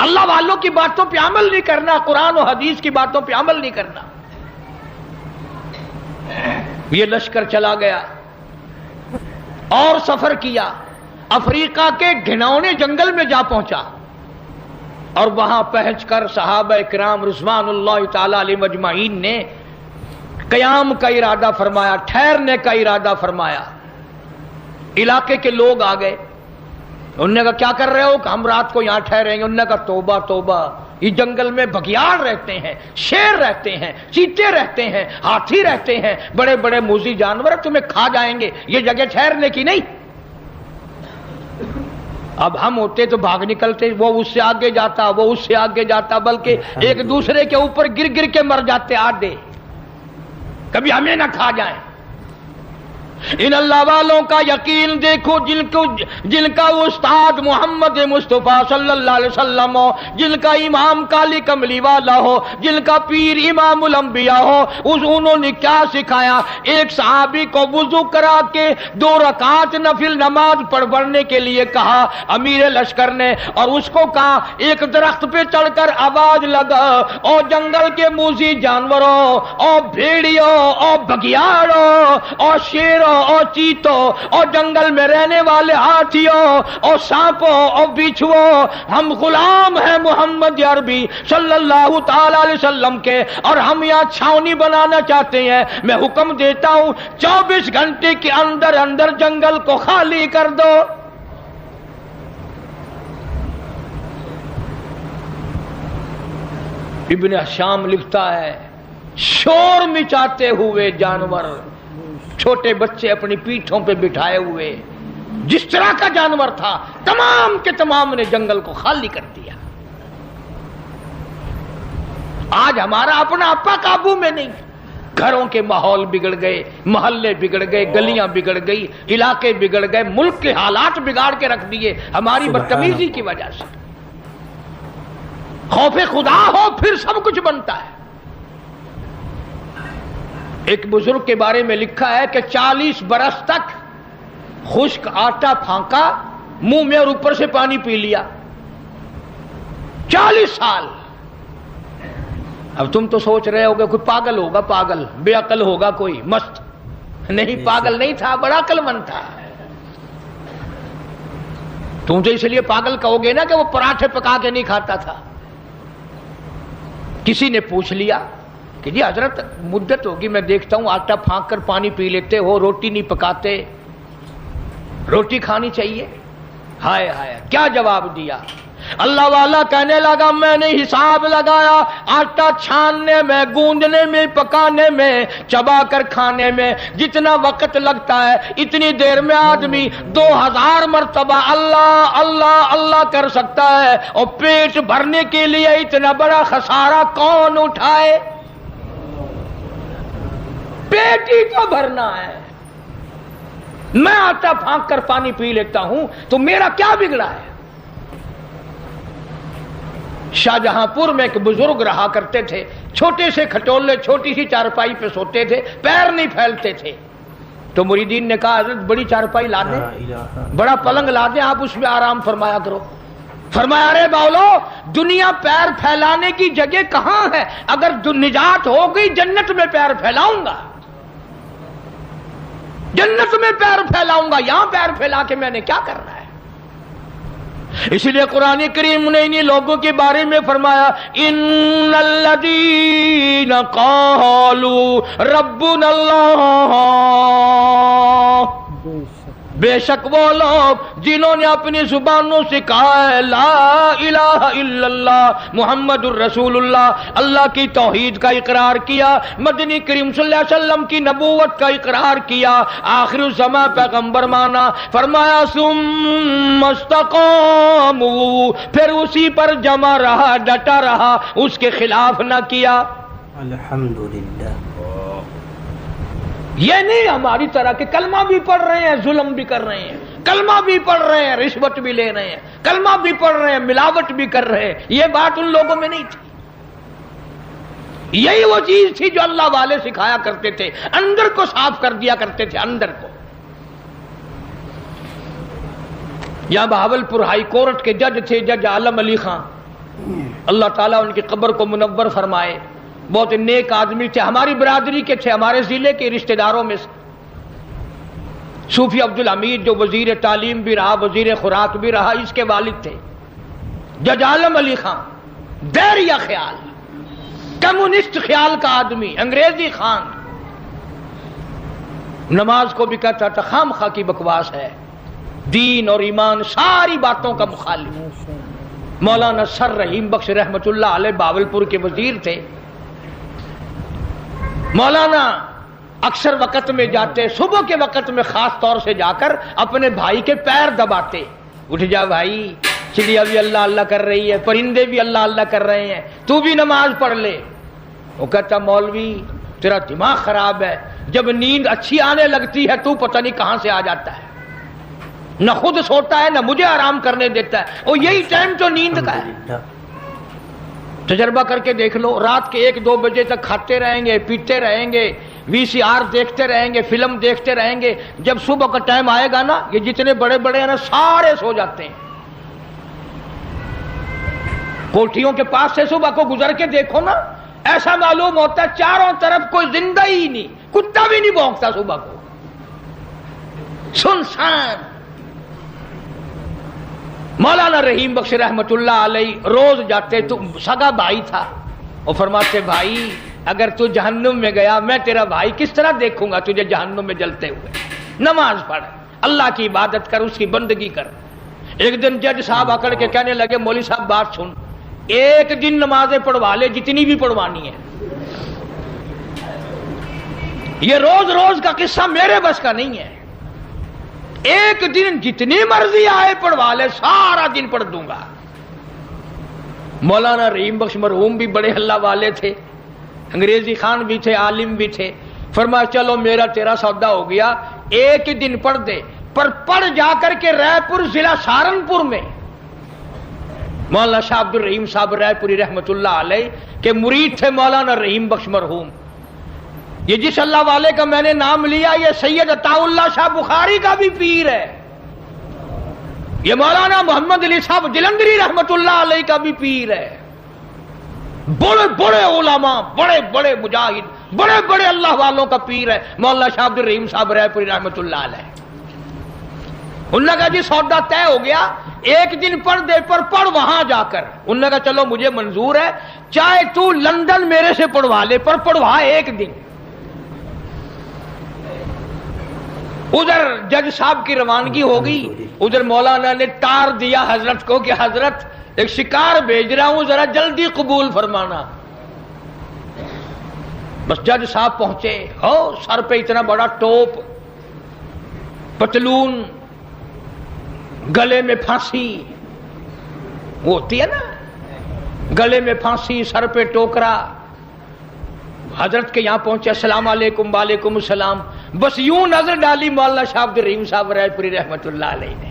اللہ والوں کی باتوں پہ عمل نہیں کرنا، قرآن و حدیث کی باتوں پہ عمل نہیں کرنا۔ یہ لشکر چلا گیا اور سفر کیا، افریقہ کے گھناؤنے جنگل میں جا پہنچا، اور وہاں پہنچ کر صحابہ کرام رضوان اللہ تعالی علیہ مجمعین نے قیام کا ارادہ فرمایا، ٹھہرنے کا ارادہ فرمایا۔ علاقے کے لوگ آ گئے، انہوں نے کہا کیا کر رہے ہو؟ کہ ہم رات کو یہاں ٹھہریں گے۔ انہوں نے کہا توبہ توبہ، یہ جنگل میں بگیاڑ رہتے ہیں، شیر رہتے ہیں، چیتے رہتے ہیں، ہاتھی رہتے ہیں، بڑے بڑے موذی جانور تمہیں کھا جائیں گے، یہ جگہ ٹھہرنے کی نہیں۔ اب ہم ہوتے تو بھاگ نکلتے، وہ اس سے آگے جاتا، وہ اس سے آگے جاتا، بلکہ ایک دوسرے کے اوپر گر گر کے مر جاتے آدھے، کبھی ہمیں نہ کھا جائیں۔ ان اللہ والوں کا یقین دیکھو جن کا استاد محمد مصطفیٰ صلی اللہ علیہ وسلم ہو، جن کا امام کالی کملی والا ہو، جن کا پیر امام الانبیاء ہو، انہوں نے کیا سکھایا؟ ایک صحابی کو وضو کرا کے 2 رکعت نفل نماز پڑھنے کے لیے کہا امیر لشکر نے، اور اس کو کہا ایک درخت پہ چڑھ کر آواز لگا، اور جنگل کے موذی جانوروں اور بھیڑیوں اور بگیاڑوں اور شیروں اور چیتوں اور جنگل میں رہنے والے ہاتھیوں اور سانپوں اور بچھوؤں، ہم غلام ہیں محمد عربی صلی اللہ تعالی علیہ وسلم کے، اور ہم یہاں چھاونی بنانا چاہتے ہیں۔ میں حکم دیتا ہوں 24 گھنٹے کے اندر اندر جنگل کو خالی کر دو۔ ابن شام لکھتا ہے شور مچاتے ہوئے جانور، چھوٹے بچے اپنی پیٹھوں پہ بٹھائے ہوئے، جس طرح کا جانور تھا تمام کے تمام نے جنگل کو خالی کر دیا۔ آج ہمارا اپنا اپا قابو میں نہیں، گھروں کے ماحول بگڑ گئے، محلے بگڑ گئے، گلیاں بگڑ گئی، علاقے بگڑ گئے، ملک کے حالات بگاڑ کے رکھ دیے ہماری بدتمیزی کی وجہ سے۔ خوف خدا ہو پھر سب کچھ بنتا ہے۔ ایک بزرگ کے بارے میں لکھا ہے کہ 40 برس تک خشک آٹا پھانکا منہ میں اور اوپر سے پانی پی لیا، 40 سال۔ اب تم تو سوچ رہے ہوگے کوئی پاگل ہوگا، پاگل بے عقل ہوگا کوئی مست، نہیں پاگل نہیں تھا، بڑا عقل مند تھا۔ تم تو اس لیے پاگل کہو گے نا کہ وہ پراٹھے پکا کے نہیں کھاتا تھا۔ کسی نے پوچھ لیا کہ جی حضرت مدت ہوگی میں دیکھتا ہوں آٹا پھانک کر پانی پی لیتے ہو، روٹی نہیں پکاتے، روٹی کھانی چاہیے۔ ہائے ہائے کیا جواب دیا؟ اللہ والا کہنے لگا میں نے حساب لگایا، آٹا چھاننے میں، گوندنے میں، پکانے میں، چبا کر کھانے میں جتنا وقت لگتا ہے اتنی دیر میں آدمی 2000 مرتبہ اللہ اللہ اللہ کر سکتا ہے، اور پیٹ بھرنے کے لیے اتنا بڑا خسارہ کون اٹھائے؟ پیٹ ہی تو بھرنا ہے۔ میں آٹا پھانک کر پانی پی لیتا ہوں تو میرا کیا بگڑا ہے؟ شاہجہاں پور میں ایک بزرگ رہا کرتے تھے، چھوٹے سے کھٹولے، چھوٹی سی چارپائی پہ سوتے تھے، پیر نہیں پھیلتے تھے، تو مریدین نے کہا حضرت بڑی چارپائی لا دیں, لا الہ بڑا پلنگ لا دیں, آپ اس میں آرام فرمایا کرو. فرمایا ارے باولو, دنیا پیر پھیلانے کی جگہ کہاں ہے؟ اگر نجات ہو گئی جنت میں پیر پھیلاؤں گا, جنت میں پیر پھیلاؤں گا, یہاں پیر پھیلا کے میں نے کیا کرنا ہے؟ اسی لیے قرآن کریم نے انہی لوگوں کے بارے میں فرمایا ان الذین قالوا ربنا اللہ, بے شک وہ لوگ جنہوں نے اپنی زبانوں سے کہا ہے لا الہ الا اللہ محمد الرسول اللہ, اللہ کی توحید کا اقرار کیا, مدنی کریم صلی اللہ علیہ وسلم کی نبوت کا اقرار کیا, آخر الزمان پیغمبر مانا, فرمایا ثم استقاموا, پھر اسی پر جمع رہا, ڈٹا رہا, اس کے خلاف نہ کیا. الحمدللہ. یہ نہیں ہماری طرح کہ کلمہ بھی پڑھ رہے ہیں ظلم بھی کر رہے ہیں, کلمہ بھی پڑھ رہے ہیں رشوت بھی لے رہے ہیں, کلمہ بھی پڑھ رہے ہیں ملاوٹ بھی کر رہے ہیں. یہ بات ان لوگوں میں نہیں تھی. یہی وہ چیز تھی جو اللہ والے سکھایا کرتے تھے, اندر کو صاف کر دیا کرتے تھے, اندر کو. یہاں بہاولپور ہائی کورٹ کے جج تھے جج عالم علی خان, اللہ تعالیٰ ان کی قبر کو منور فرمائے. بہت نیک آدمی تھے, ہماری برادری کے تھے, ہمارے ضلع کے رشتہ داروں میں سے. صوفی عبدالحمید جو وزیر تعلیم بھی رہا, وزیر خوراک بھی رہا, اس کے والد تھے جج عالم علی خان. دہریہ خیال, کمیونسٹ خیال کا آدمی, انگریزی خان. نماز کو بھی کہتا تھا خام خواہ کی بکواس ہے, دین اور ایمان ساری باتوں کا مخالف. مولانا سر رحیم بخش رحمت اللہ علیہ بہاولپور کے وزیر تھے. مولانا اکثر وقت میں جاتے, صبح کے وقت میں خاص طور سے جا کر اپنے بھائی کے پیر دباتے, اٹھ جا بھائی, چڑیا بھی اللہ اللہ کر رہی ہے, پرندے بھی اللہ اللہ کر رہے ہیں, تو بھی نماز پڑھ لے. وہ کہتا مولوی تیرا دماغ خراب ہے, جب نیند اچھی آنے لگتی ہے تو پتہ نہیں کہاں سے آ جاتا ہے, نہ خود سوتا ہے نہ مجھے آرام کرنے دیتا ہے. اور یہی ٹائم تو نیند کا ہے. تجربہ کر کے دیکھ لو, رات کے 1-2 بجے تک کھاتے رہیں گے, پیتے رہیں گے, VCR دیکھتے رہیں گے, فلم دیکھتے رہیں گے. جب صبح کا ٹائم آئے گا نا, یہ جتنے بڑے بڑے ہیں نا سارے سو جاتے ہیں. کوٹھیوں کے پاس سے صبح کو گزر کے دیکھو نا, ایسا معلوم ہوتا ہے چاروں طرف کوئی زندہ ہی نہیں, کتا بھی نہیں بھونکتا صبح کو, سنسان. مولانا رحیم بخش رحمت اللہ علیہ روز جاتے, تو سگا بھائی تھا, وہ فرماتے بھائی اگر تو جہنم میں گیا میں تیرا بھائی کس طرح دیکھوں گا تجھے جہنم میں جلتے ہوئے. نماز پڑھ, اللہ کی عبادت کر, اس کی بندگی کر. ایک دن جج صاحب اکڑ کے کہنے لگے مولوی صاحب بات سن, ایک دن نمازیں پڑھوا لے جتنی بھی پڑھوانی ہے, یہ روز روز کا قصہ میرے بس کا نہیں ہے. ایک دن جتنی مرضی آئے پڑھوا لے, سارا دن پڑھ دوں گا. مولانا رحیم بخش مرحوم بھی بڑے اللہ والے تھے, انگریزی خان بھی تھے, عالم بھی تھے. فرمایا چلو میرا تیرا سودا ہو گیا, ایک دن پڑھ دے, پر پڑھ جا کر کے رائے پور ضلع سہارنپور میں. مولانا شاہ عبد الرحیم صاحب رائے پوری رحمت اللہ علیہ کے مرید تھے مولانا رحیم بخش مرحوم. یہ جس اللہ والے کا میں نے نام لیا یہ سید عطا اللہ شاہ بخاری کا بھی پیر ہے, یہ مولانا محمد علی صاحب جلندری رحمت اللہ علیہ کا بھی پیر ہے. بڑے بڑے علماء, بڑے بڑے مجاہد, بڑے بڑے اللہ والوں کا پیر ہے مولانا شاہ عبد الرحیم صاحب رائے پوری رحمت اللہ علیہ. انہوں نے کہا جی سودا طے ہو گیا, ایک دن پڑھ دے, پر پڑھ وہاں جا کر. انہوں نے کہا چلو مجھے منظور ہے, چاہے تو لندن میرے سے پڑھوا لے, پر پڑھوا ایک دن. ادھر جج صاحب کی روانگی ہو گئی, ادھر مولانا نے ٹار دیا حضرت کو کہ حضرت ایک شکار بھیج رہا ہوں, ذرا جلدی قبول فرمانا. بس جج صاحب پہنچے, ہو سر پہ اتنا بڑا ٹوپ, پتلون, گلے میں پھانسی, وہ ہوتی ہے نا گلے میں پھانسی, سر پہ ٹوکرا. حضرت کے یہاں پہنچے, السلام علیکم. وعلیکم السلام. بس یوں نظر ڈالی مولانا شاہ عبد الرحیم صاحب رائے پوری رحمت اللہ علیہ نے.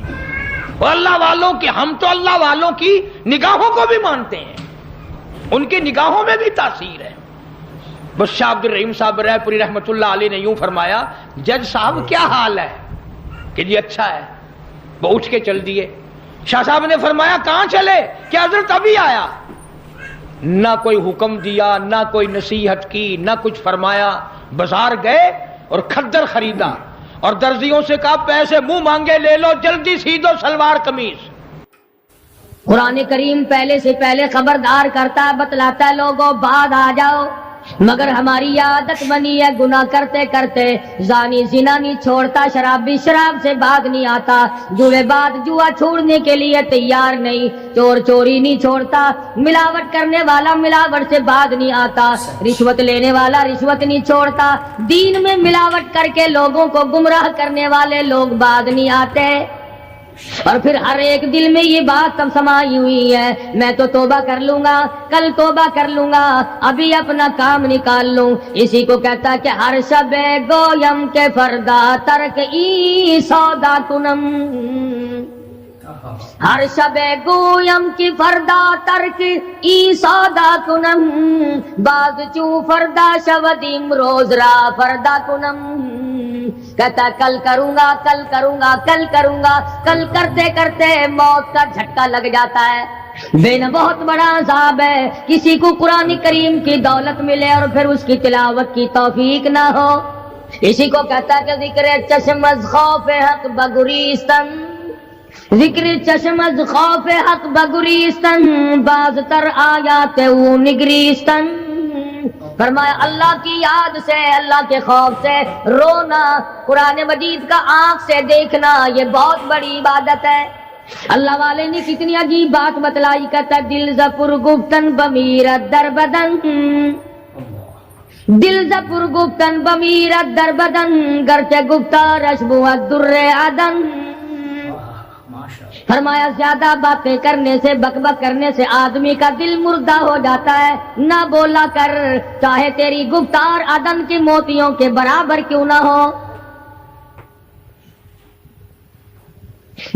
اور اللہ والوں کی, ہم تو اللہ والوں کی نگاہوں کو بھی مانتے ہیں, ان کی نگاہوں میں بھی تاثیر ہے. بس شاہ عبد الرحیم صاحب رائے پوری رحمت اللہ علیہ نے یوں فرمایا جج صاحب کیا حال ہے کہ جی اچھا ہے، وہ اٹھ کے چل دیے۔ شاہ صاحب نے فرمایا کہاں چلے کہ حضرت ابھی آیا، نہ کوئی حکم دیا نہ کوئی نصیحت کی نہ کچھ فرمایا، بازار گئے اور کھدر خریدا اور درزیوں سے کہا پیسے منہ مانگے لے لو، جلدی سی دو سلوار قمیض۔ قرآن کریم پہلے سے پہلے خبردار کرتا ہے، بتلاتا ہے لوگوں بعد آ جاؤ، مگر ہماری عادت بنی ہے گناہ کرتے کرتے زانی زنا نہیں چھوڑتا، شرابی شراب سے بعد نہیں آتا، جوئے بعد جوا چھوڑنے کے لیے تیار نہیں، چور چوری نہیں چھوڑتا، ملاوٹ کرنے والا ملاوٹ سے بعد نہیں آتا، رشوت لینے والا رشوت نہیں چھوڑتا، دین میں ملاوٹ کر کے لوگوں کو گمراہ کرنے والے لوگ بعد نہیں آتے۔ اور پھر ہر ایک دل میں یہ بات تب سمائی ہوئی ہے میں تو توبہ کر لوں گا، کل توبہ کر لوں گا، ابھی اپنا کام نکال لوں۔ اسی کو کہتا کہ ہر شب گویم کے فردا ترک ای سودا کنم، ہر شب گویم کی فردا ترک ای سودا کنم، باز چوں فردا شودیم روز را فردا کنم۔ کہتا کل کروں گا کل کروں گا کل کروں گا، کل کرتے کرتے موت کا جھٹکا لگ جاتا ہے۔ بے بہت بڑا عذاب ہے کسی کو قرآن کریم کی دولت ملے اور پھر اس کی تلاوت کی توفیق نہ ہو۔ اسی کو کہتا کہ ذکر چشم از خوف حق بگریستن، ذکر چشم از خوف حق بگریستن، باز تر آیات او نگریستن۔ فرمایا اللہ کی یاد سے، اللہ کے خوف سے رونا، قرآن مجید کا آنکھ سے دیکھنا، یہ بہت بڑی عبادت ہے۔ اللہ والے نے کتنی عجیب بات بتلائی، کہتا دل زپر گفتن بمیرت در بدن، دل زپر گفتن بمیرت در بدن، گرچہ گفتارش بود در عدن۔ فرمایا زیادہ باتیں کرنے سے بک بک کرنے سے آدمی کا دل مردہ ہو جاتا ہے، نہ بولا کر، چاہے تیری گفتار عدن کے موتیوں کے برابر کیوں نہ ہو۔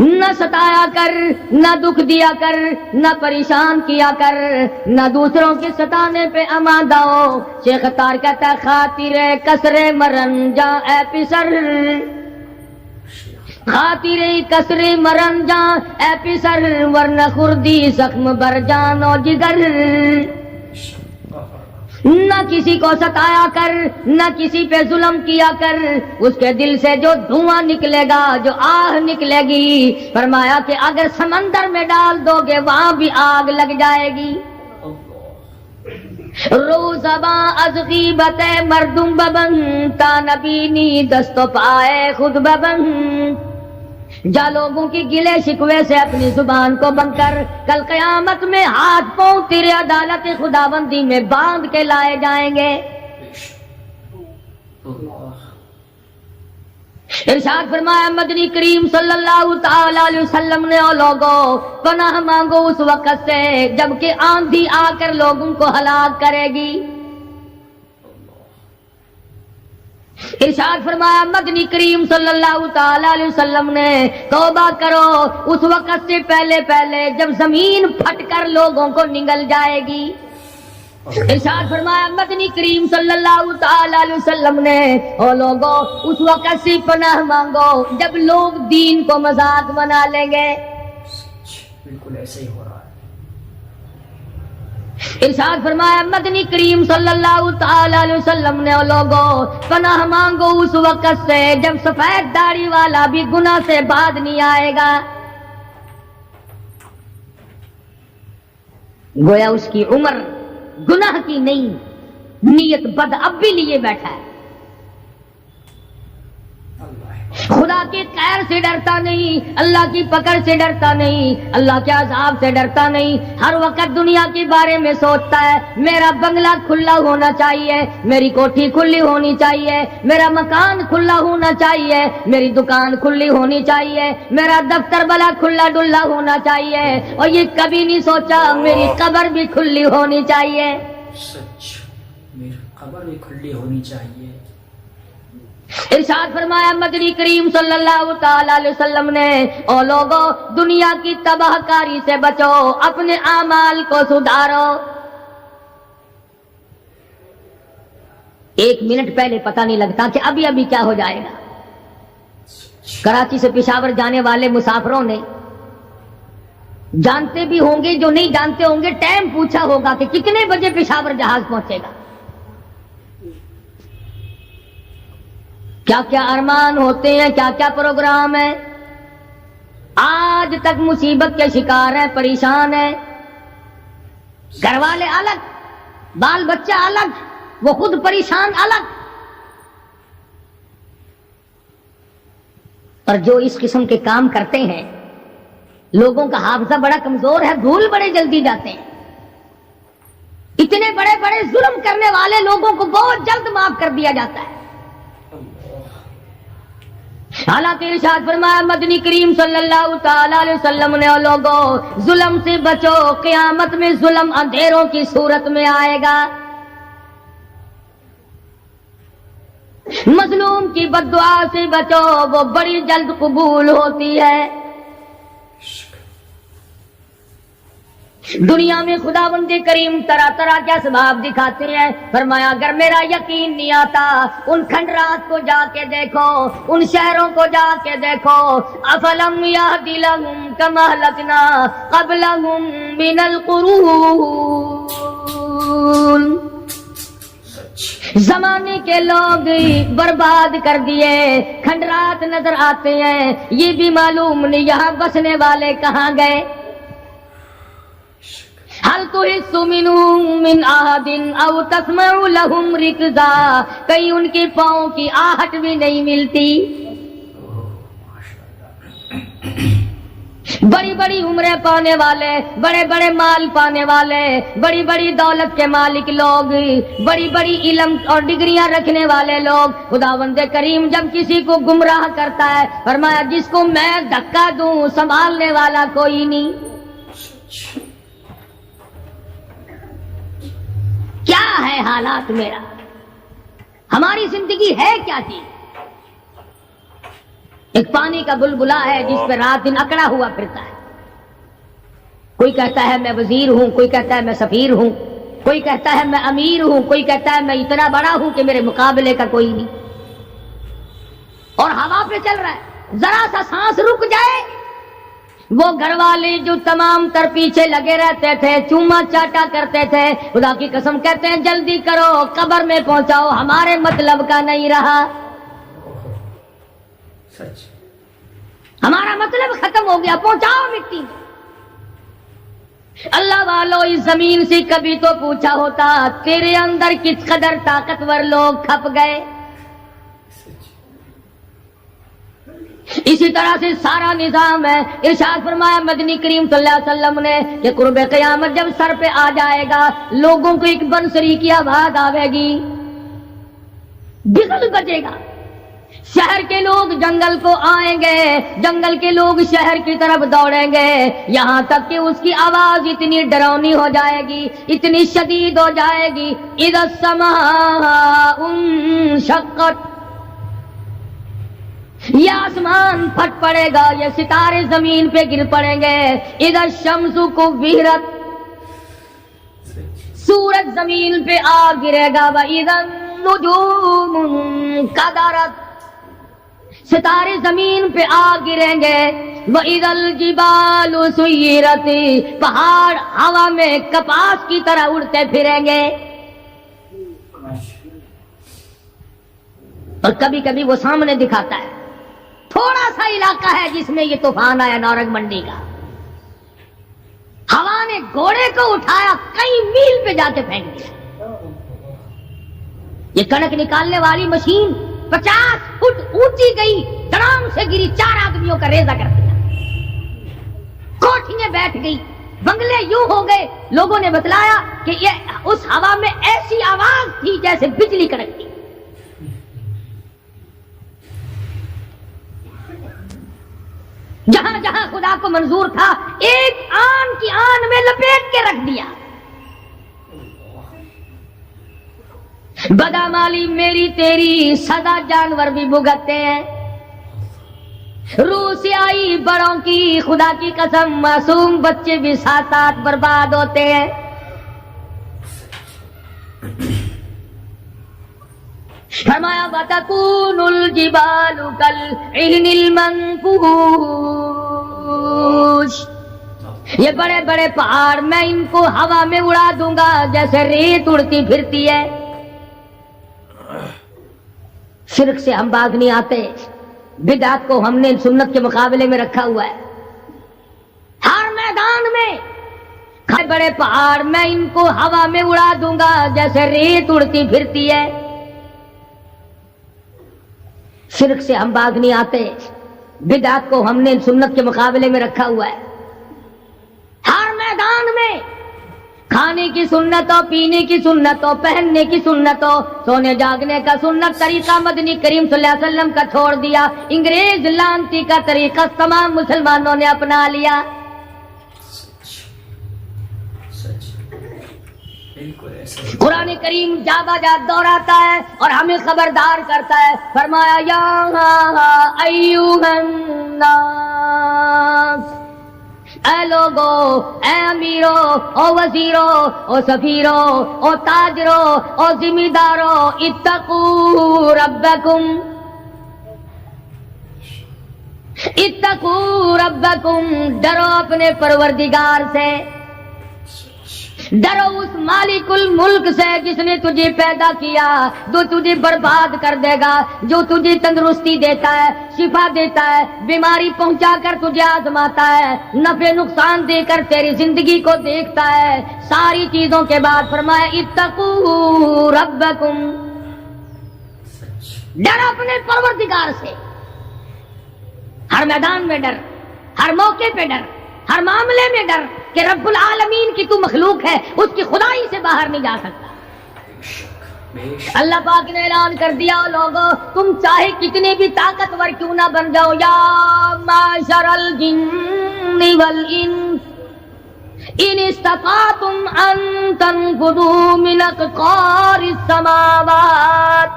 نہ ستایا کر، نہ دکھ دیا کر، نہ پریشان کیا کر، نہ دوسروں کے ستانے پہ آمادہ ہو۔ شیخ تار کہتا خاطر کسر مرن جا اے پسر، خاطر کسر مرن جا اے پسر، ورنہ خردی زخم بر جان و جگر۔ نہ کسی کو ستایا کر، نہ کسی پہ ظلم کیا کر، اس کے دل سے جو دھواں نکلے گا، جو آہ نکلے گی، فرمایا کہ اگر سمندر میں ڈال دو گے وہاں بھی آگ لگ جائے گی۔ روزباں از غیبت مردم ببن، تا نبینی دست و پائے خود ببن۔ جا لوگوں کی گلے شکوے سے اپنی زبان کو بند کر، کل قیامت میں ہاتھ پاؤں تیرے عدالت خداوندی میں باندھ کے لائے جائیں گے۔ ارشاد فرمایا مدنی کریم صلی اللہ تعالی علیہ وسلم نے، او لوگوں پناہ مانگو اس وقت سے جبکہ آندھی آ کر لوگوں کو ہلاک کرے گی۔ ارشاد فرمایا مدنی کریم صلی اللہ تعالی علیہ وسلم نے، توبہ کرو اس وقت سے پہلے پہلے جب زمین پھٹ کر لوگوں کو نگل جائے گی۔ ارشاد فرمایا مدنی کریم صلی اللہ تعالی علیہ وسلم نے، او لوگوں اس وقت سے پناہ مانگو جب لوگ دین کو مذاق بنا لیں گے۔ بالکل ایسے ہی ہو رہا ہے۔ ارشاد فرمایا مدنی کریم صلی اللہ تعالی علیہ وسلم نے، او لوگوں پناہ مانگو اس وقت سے جب سفید داڑھی والا بھی گناہ سے بعد نہیں آئے گا۔ گویا اس کی عمر گناہ کی نہیں، نیت بد اب بھی لیے بیٹھا ہے، خدا کی خیر سے ڈرتا نہیں، اللہ کی پکڑ سے ڈرتا نہیں، اللہ کے عذاب سے ڈرتا نہیں، ہر وقت دنیا کے بارے میں سوچتا ہے میرا بنگلہ کھلا ہونا چاہیے، میری کوٹھی کھلی ہونی چاہیے، میرا مکان کھلا ہونا چاہیے، میری دکان کھلی ہونی چاہیے، میرا دفتر بلا کھلا ڈلا ہونا چاہیے، اور یہ کبھی نہیں سوچا میری قبر بھی کھلی ہونی چاہیے۔ سچ، میری قبر بھی کھلی ہونی چاہیے۔ ارشاد فرمایا مدنی کریم صلی اللہ تعالی علیہ وسلم نے، او لوگوں دنیا کی تباہ کاری سے بچو، اپنے اعمال کو سدھارو۔ 1 منٹ پہلے پتہ نہیں لگتا کہ ابھی ابھی کیا ہو جائے گا. کراچی سے پشاور جانے والے مسافروں نے جانتے بھی ہوں گے، جو نہیں جانتے ہوں گے، ٹائم پوچھا ہوگا کہ کتنے بجے پشاور جہاز پہنچے گا. کیا کیا ارمان ہوتے ہیں، کیا کیا پروگرام ہے. آج تک مصیبت کے شکار ہیں، پریشان ہیں. گھر والے الگ، بال بچہ الگ، وہ خود پریشان الگ. اور جو اس قسم کے کام کرتے ہیں، لوگوں کا حافظہ بڑا کمزور ہے، بھول بڑے جلدی جاتے ہیں. اتنے بڑے بڑے ظلم کرنے والے لوگوں کو بہت جلد معاف کر دیا جاتا ہے. حالانکہ ارشاد فرمایا مدنی کریم صلی اللہ تعالی علیہ وسلم نے، او لوگوں ظلم سے بچو، قیامت میں ظلم اندھیروں کی صورت میں آئے گا. مظلوم کی بد دعا سے بچو، وہ بڑی جلد قبول ہوتی ہے. دنیا میں خداوند کریم طرح طرح کے اسباب دکھاتے ہیں. فرمایا اگر میرا یقین نہیں آتا، ان کھنڈرات کو جا کے دیکھو، ان شہروں کو جا کے دیکھو. افلم یہد لہم کما اہلکنا قبلہم من القرون. زمانے کے لوگ برباد کر دیے، کھنڈرات نظر آتے ہیں، یہ بھی معلوم نہیں یہاں بسنے والے کہاں گئے. هل تحس منهم من احد او تسمع لهم رکزا، کہیں ان کے پاؤں کی آہٹ بھی نہیں ملتی. بڑی بڑی عمریں پانے والے، بڑے بڑے مال پانے والے، بڑی بڑی دولت کے مالک لوگ، بڑی بڑی علم اور ڈگریاں رکھنے والے لوگ، خداوند کریم جب کسی کو گمراہ کرتا ہے، فرمایا جس کو میں دھکا دوں سنبھالنے والا کوئی نہیں. کیا ہے حالات میرا، ہماری زندگی ہے کیا چیز. ایک پانی کا بلبلا ہے جس پہ رات دن اکڑا ہوا پھرتا ہے. کوئی کہتا ہے میں وزیر ہوں، کوئی کہتا ہے میں سفیر ہوں، کوئی کہتا ہے میں امیر ہوں، کوئی کہتا ہے میں اتنا بڑا ہوں کہ میرے مقابلے کا کوئی نہیں. اور ہوا پہ چل رہا ہے. ذرا سا سانس رک جائے، وہ گھر والے جو تمام تر پیچھے لگے رہتے تھے، چوما چاٹا کرتے تھے، خدا کی قسم کہتے ہیں جلدی کرو، قبر میں پہنچاؤ، ہمارے مطلب کا نہیں رہا. ہمارا مطلب ختم ہو گیا، پہنچاؤ مٹی میں. اللہ والو اس زمین سے کبھی تو پوچھا ہوتا تیرے اندر کس قدر طاقتور لوگ کھپ گئے. اسی طرح سے سارا نظام ہے. ارشاد فرمایا مدنی کریم صلی اللہ علیہ وسلم نے کہ قرب قیامت جب سر پہ آ جائے گا، لوگوں کو ایک بنسری کی آواز آئے گی، بغل بجے گا. شہر کے لوگ جنگل کو آئیں گے، جنگل کے لوگ شہر کی طرف دوڑیں گے، یہاں تک کہ اس کی آواز اتنی ڈراؤنی ہو جائے گی، اتنی شدید ہو جائے گی. اذا السماء انشقت، یہ آسمان پھٹ پڑے گا، یہ ستارے زمین پہ گر پڑیں گے. اذا الشمس کوورت، سورج زمین پہ آ گرے گا. واذا النجوم انکدرت، ستارے زمین پہ آ گریں گے. وَإِذَا الْجِبَالُ سُيِّرَتْ، پہاڑ ہوا میں کپاس کی طرح اڑتے پھریں گے. اور کبھی کبھی وہ سامنے دکھاتا ہے، تھوڑا سا علاقہ ہے جس میں یہ طوفان آیا نورنگ منڈی کا، ہوا نے گھوڑے کو اٹھایا، کئی میل پہ جا کے پھینک دیا. یہ کنک نکالنے والی مشین 50 فٹ اونچی گئی، دڑام سے گری، 4 آدمیوں کا ریزہ کر دیا. کوٹھیاں بیٹھ گئی، بنگلے یوں ہو گئے. لوگوں نے بتلایا کہ یہ اس ہوا میں ایسی آواز تھی جیسے بجلی کڑکتی. جہاں جہاں خدا کو منظور تھا ایک آن کی آن میں لپیٹ کے رکھ دیا. بدامالی میری تیری سزا جانور بھی بھگتتے ہیں. روح سے آئی بڑوں کی خدا کی قسم، معصوم بچے بھی ساتھ ساتھ برباد ہوتے ہیں. فرمایا وَتَكُونُ الْجِبَالُ كَالْعِهْنِ الْمَنفُوشِ، یہ بڑے بڑے پہاڑ میں ان کو ہوا میں اڑا دوں گا جیسے ریت اڑتی پھرتی ہے۔ شرک سے ہم باز نہیں آتے، بدعت کو ہم نے سنت کے مقابلے میں رکھا ہوا ہے۔ ہر میدان میں بڑے پہاڑ میں ان کو ہوا میں اڑا دوں گا جیسے ریت اڑتی پھرتی ہے۔ شرک سے ہم باز نہیں آتے، بدعت کو ہم نے سنت کے مقابلے میں رکھا ہوا ہے۔ ہر میدان میں کھانے کی سنت ہو، پینے کی سنت ہو، پہننے کی سنت ہو، سونے جاگنے کا سنت طریقہ مدنی کریم صلی اللہ علیہ وسلم کا چھوڑ دیا، انگریز لانتی کا طریقہ تمام مسلمانوں نے اپنا لیا۔ قرآن کریم جا بجا دہراتا ہے اور ہمیں خبردار کرتا ہے، فرمایا یا ایھا الناس، اے لوگو، اے امیرو، او وزیرو، او سفیرو، او تاجرو، او ذمہ دارو، اتقوا ربکم، اتقوا ربکم، ڈرو اپنے پروردگار سے، ڈرو اس مالک الملک سے جس نے تجھے پیدا کیا، جو تجھے برباد کر دے گا، جو تجھے تندرستی دیتا ہے، شفا دیتا ہے، بیماری پہنچا کر تجھے آزماتا ہے، نفع نقصان دے کر تیری زندگی کو دیکھتا ہے۔ ساری چیزوں کے بعد فرمایا اتقوا ربکم، ڈر اپنے پروردگار سے، ہر میدان میں ڈر، ہر موقع پہ ڈر، ہر معاملے میں ڈر کہ رب العالمین کی تو مخلوق ہے، اس کی خدائی سے باہر نہیں جا سکتا۔ اللہ پاک نے اعلان کر دیا، لوگوں تم چاہے کتنے بھی طاقتور کیوں نہ بن جاؤ، یا معشر الجن والانس ان استطعتم ان تنفذوا من اقطار السماوات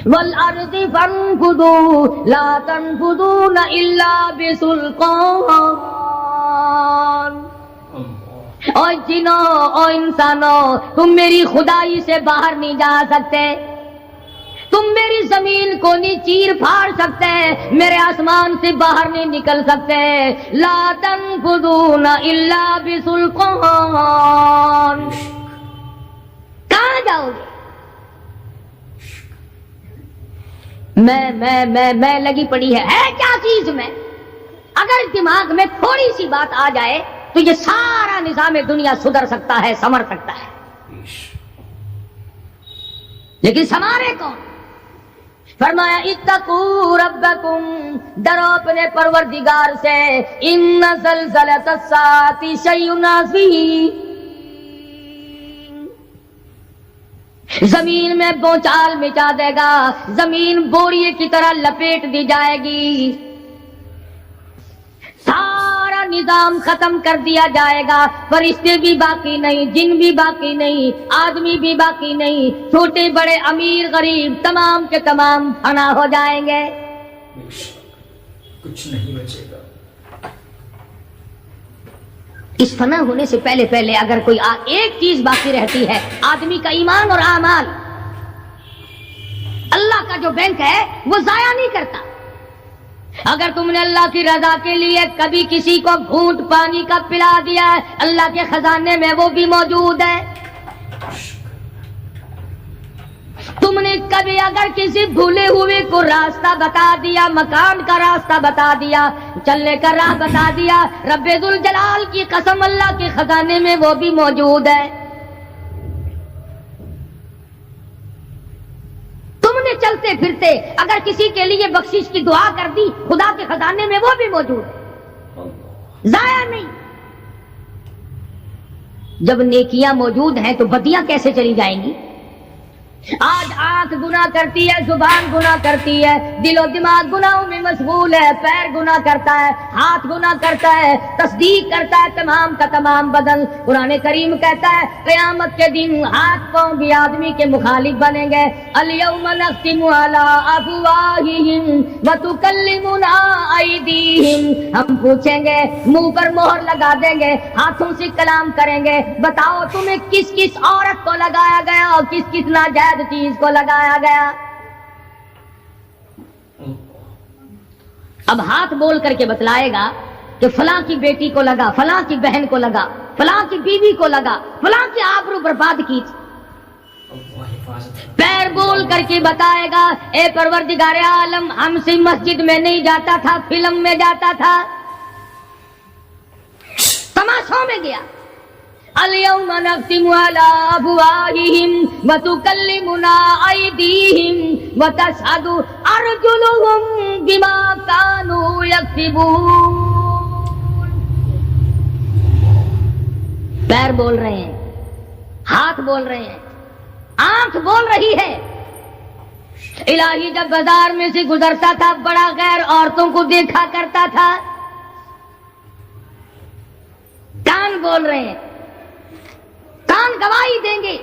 والارض فانفذوا لا تنفذون الا بسلطان۔ او جنوں، او انسانوں، تم میری خدائی سے باہر نہیں جا سکتے، تم میری زمین کو نہیں چیر پھاڑ سکتے، میرے آسمان سے باہر نہیں نکل سکتے۔ لا تنفذون الا بسلطان، کہاں جاؤ گے؟ میں لگی پڑی ہے کیا چیز میں؟ اگر دماغ میں تھوڑی سی بات آ جائے تو یہ سارا نظام دنیا سدھر سکتا ہے، سنور سکتا ہے، لیکن سنوارے کون؟ فرمایا اتقوا ربکم، ڈرو اپنے پروردگار سے، ان زلزلۃ الساعۃ شیء عظیم، زمین میں بونچال مچا دے گا، زمین بوریے کی طرح لپیٹ دی جائے گی، سارا نظام ختم کر دیا جائے گا، فرشتے بھی باقی نہیں، جن بھی باقی نہیں، آدمی بھی باقی نہیں، چھوٹے بڑے امیر غریب تمام کے تمام فنا ہو جائیں گے، کچھ نہیں بچے گا۔ اس فنا ہونے سے پہلے اگر کوئی ایک چیز باقی رہتی ہے، آدمی کا ایمان اور اعمال، اللہ کا جو بینک ہے وہ ضائع نہیں کرتا۔ اگر تم نے اللہ کی رضا کے لیے کبھی کسی کو گھونٹ پانی کا پلا دیا ہے، اللہ کے خزانے میں وہ بھی موجود ہے۔ تم نے کبھی اگر کسی بھولے ہوئے کو راستہ بتا دیا، مکان کا راستہ بتا دیا، چلنے کا راہ بتا دیا، رب ذوالجلال کی قسم اللہ کے خزانے میں وہ بھی موجود ہے۔ تم نے چلتے پھرتے اگر کسی کے لیے بخشش کی دعا کر دی، خدا کے خزانے میں وہ بھی موجود ہے، ضائع نہیں۔ جب نیکیاں موجود ہیں تو بدیاں کیسے چلی جائیں گی؟ آج آنکھ گناہ کرتی ہے، زبان گناہ کرتی ہے، دل و دماغ گناہوں میں مشغول ہے، پیر گناہ کرتا ہے، ہاتھ گناہ کرتا ہے، تصدیق کرتا ہے تمام کا تمام بدن۔ قرآن کریم کہتا ہے قیامت کے دن ہاتھ پاؤں بھی آدمی کے مخالف بنیں گے۔ الیوم نختم علی افواہہم وتکلمنا ایدیہم، ہم ہم پوچھیں گے، منہ پر مہر لگا دیں گے، ہاتھوں سے کلام کریں گے، بتاؤ تمہیں کس کس عورت کو لگایا گیا اور کس کس ناجائز چیز کو لگایا گیا؟ اب ہاتھ بول کر کے بتلائے گا کہ فلاں کی بیٹی کو لگا، فلاں کی بہن کو لگا، فلاں کی بیوی کو لگا، فلاں کی آبرو برباد کی۔ پیر بول کر کے بتائے گا، اے پروردگار عالم، ہم سے مسجد میں نہیں جاتا تھا، فلم میں جاتا تھا، تماشوں میں گیا۔ اليوم نختم على افواههم وتكلمنا ايديهم وتشهد ارجلهم بما كانوا يكسبون۔ پیر بول رہے ہیں، ہاتھ بول رہے ہیں، آنکھ بول رہی ہے۔ الہی جب بازار میں سے گزرتا تھا بڑا غیر عورتوں کو دیکھا کرتا تھا۔ کان بول رہے ہیں، کان گواہی دیں گے۔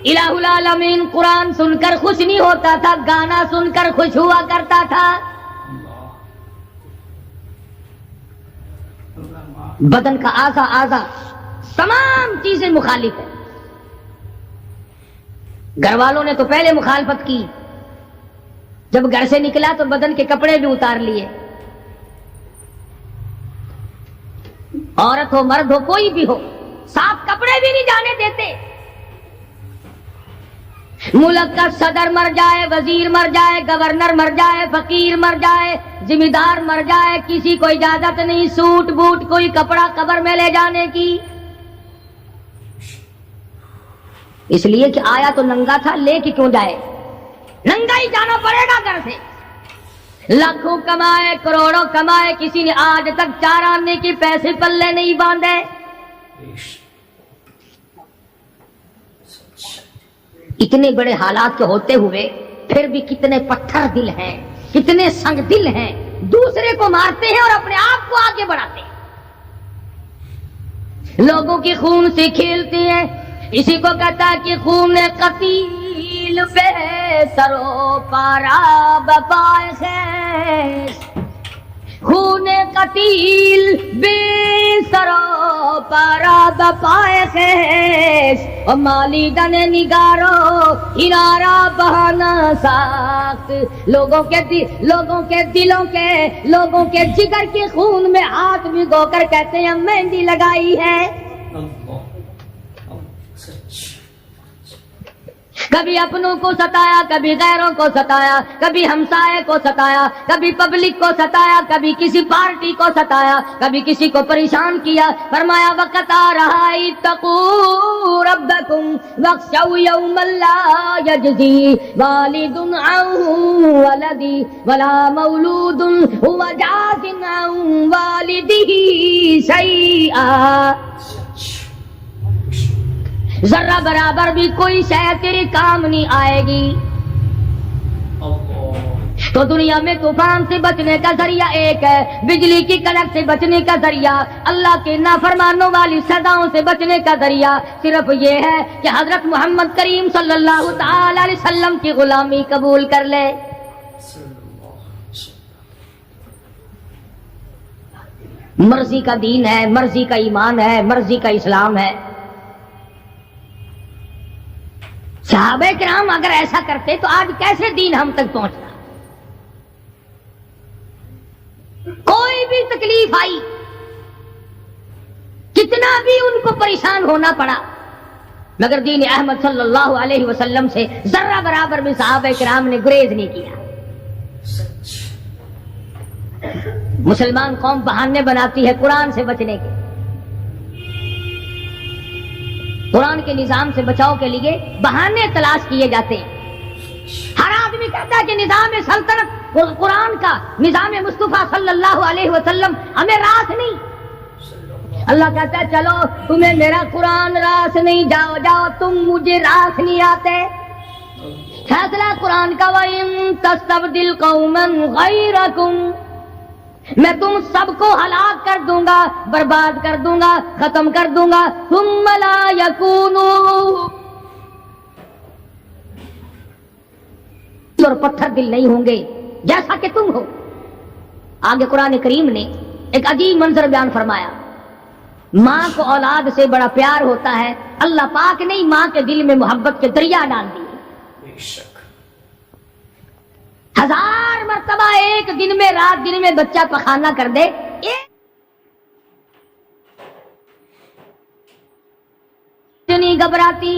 الہ العالمین قرآن سن کر خوش نہیں ہوتا تھا، گانا سن کر خوش ہوا کرتا تھا۔ بدن کا اعضا تمام چیزیں مخالف ہیں۔ گھر والوں نے تو پہلے مخالفت کی، جب گھر سے نکلا تو بدن کے کپڑے بھی اتار لیے۔ عورت ہو مرد ہو کوئی بھی ہو، صاف کپڑے بھی نہیں جانے دیتے۔ ملک کا صدر مر جائے، وزیر مر جائے، گورنر مر جائے، فقیر مر جائے، ذمہ دار مر جائے، کسی کو اجازت نہیں سوٹ بوٹ کوئی کپڑا قبر میں لے جانے کی، اس لیے کہ آیا تو ننگا تھا، لے کے کیوں جائے؟ ننگا ہی جانا پڑے گا گھر سے۔ لاکھوں کمائے، کروڑوں کمائے، کسی نے آج تک 4 آنے کے پیسے پلے نہیں باندھے۔ اتنے بڑے حالات کے ہوتے ہوئے پھر بھی کتنے پتھر دل ہیں، کتنے سنگ دل ہیں، دوسرے کو مارتے ہیں اور اپنے آپ کو آگے بڑھاتے ہیں، لوگوں کے خون سے کھیلتے ہیں۔ اسی کو کہتا ہے کہ خون قتیل بے سرو پارا بپائے خیز، خون قتیل بے سرو پارا بپائے خیز، اور مالی دن نگارو ہنارا بہانا ساخت۔ لوگوں کے دلوں کے، لوگوں کے جگر کے خون میں ہاتھ بھگو کر کہتے ہیں مہندی لگائی ہے۔ کبھی اپنوں کو ستایا، کبھی غیروں کو ستایا، کبھی ہمسائے کو ستایا، کبھی پبلک کو ستایا، کبھی کسی پارٹی کو ستایا، کبھی کسی کو پریشان کیا۔ فرمایا وقت آ رہا ہے اتقوا ربکم واخشوا یوما لا یجزی والد عن ولدی ولا مولود هو جاز عن والدہ شیئا۔ ذرہ برابر بھی کوئی شے تیرے کام نہیں آئے گی۔ تو دنیا میں طوفان سے بچنے کا ذریعہ ایک ہے، بجلی کی کڑک سے بچنے کا ذریعہ، اللہ کے نافرمانوں والی سزاؤں سے بچنے کا ذریعہ صرف یہ ہے کہ حضرت محمد کریم صلی اللہ تعالی علیہ وسلم کی غلامی قبول کر لے۔ مرضی کا دین ہے، مرضی کا ایمان ہے، مرضی کا اسلام ہے۔ صحابہ کرام اگر ایسا کرتے تو آج کیسے دین ہم تک پہنچتا؟ کوئی بھی تکلیف آئی، کتنا بھی ان کو پریشان ہونا پڑا، مگر دین احمد صلی اللہ علیہ وسلم سے ذرہ برابر بھی صحابہ کرام نے گریز نہیں کیا۔ مسلمان قوم بہانے بناتی ہے قرآن سے بچنے کے، قرآن کے نظام سے بچاؤ کے لیے بہانے تلاش کیے جاتے ہیں۔ ہر آدمی کہتا ہے کہ نظام سلطنت قرآن کا، نظام مصطفیٰ صلی اللہ علیہ وسلم ہمیں راس نہیں۔ اللہ کہتا ہے چلو تمہیں میرا قرآن راس نہیں، جاؤ جاؤ تم مجھے راس نہیں آتے۔ فیصلہ قرآن کا وَإِن تَسْتَبْدِلْ قَوْمًا غَيْرَكُمْ، میں تم سب کو ہلاک کر دوں گا، برباد کر دوں گا، ختم کر دوں گا۔ ثُمَّ لَا يَكُونُوا، اور پتھر دل نہیں ہوں گے جیسا کہ تم ہو۔ آگے قرآن کریم نے ایک عجیب منظر بیان فرمایا. ماں کو اولاد سے بڑا پیار ہوتا ہے، اللہ پاک نے ماں کے دل میں محبت کے دریا ڈال دیے. بے شک 1000 مرتبہ ایک دن میں رات دن میں بچہ پخانہ کر دے، نہیں گھبراتی،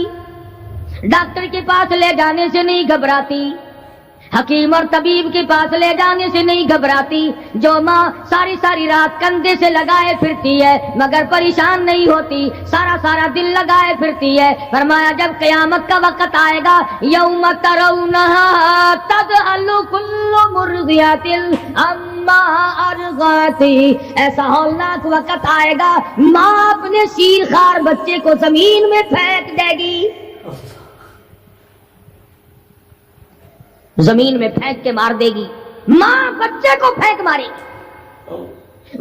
ڈاکٹر کے پاس لے جانے سے نہیں گھبراتی، حکیم اور طبیب کے پاس لے جانے سے نہیں گھبراتی. جو ماں ساری ساری رات کندھے سے لگائے پھرتی ہے مگر پریشان نہیں ہوتی، سارا سارا دل لگائے پھرتی ہے. فرمایا جب قیامت کا وقت آئے گا، یوم ترونہا تذہل کل مرضعۃ عما ارضعت، ایسا ہولناک وقت آئے گا ماں اپنے شیر خوار بچے کو زمین میں پھینک دے گی، زمین میں پھینک کے مار دے گی. ماں بچے کو پھینک مارے گی.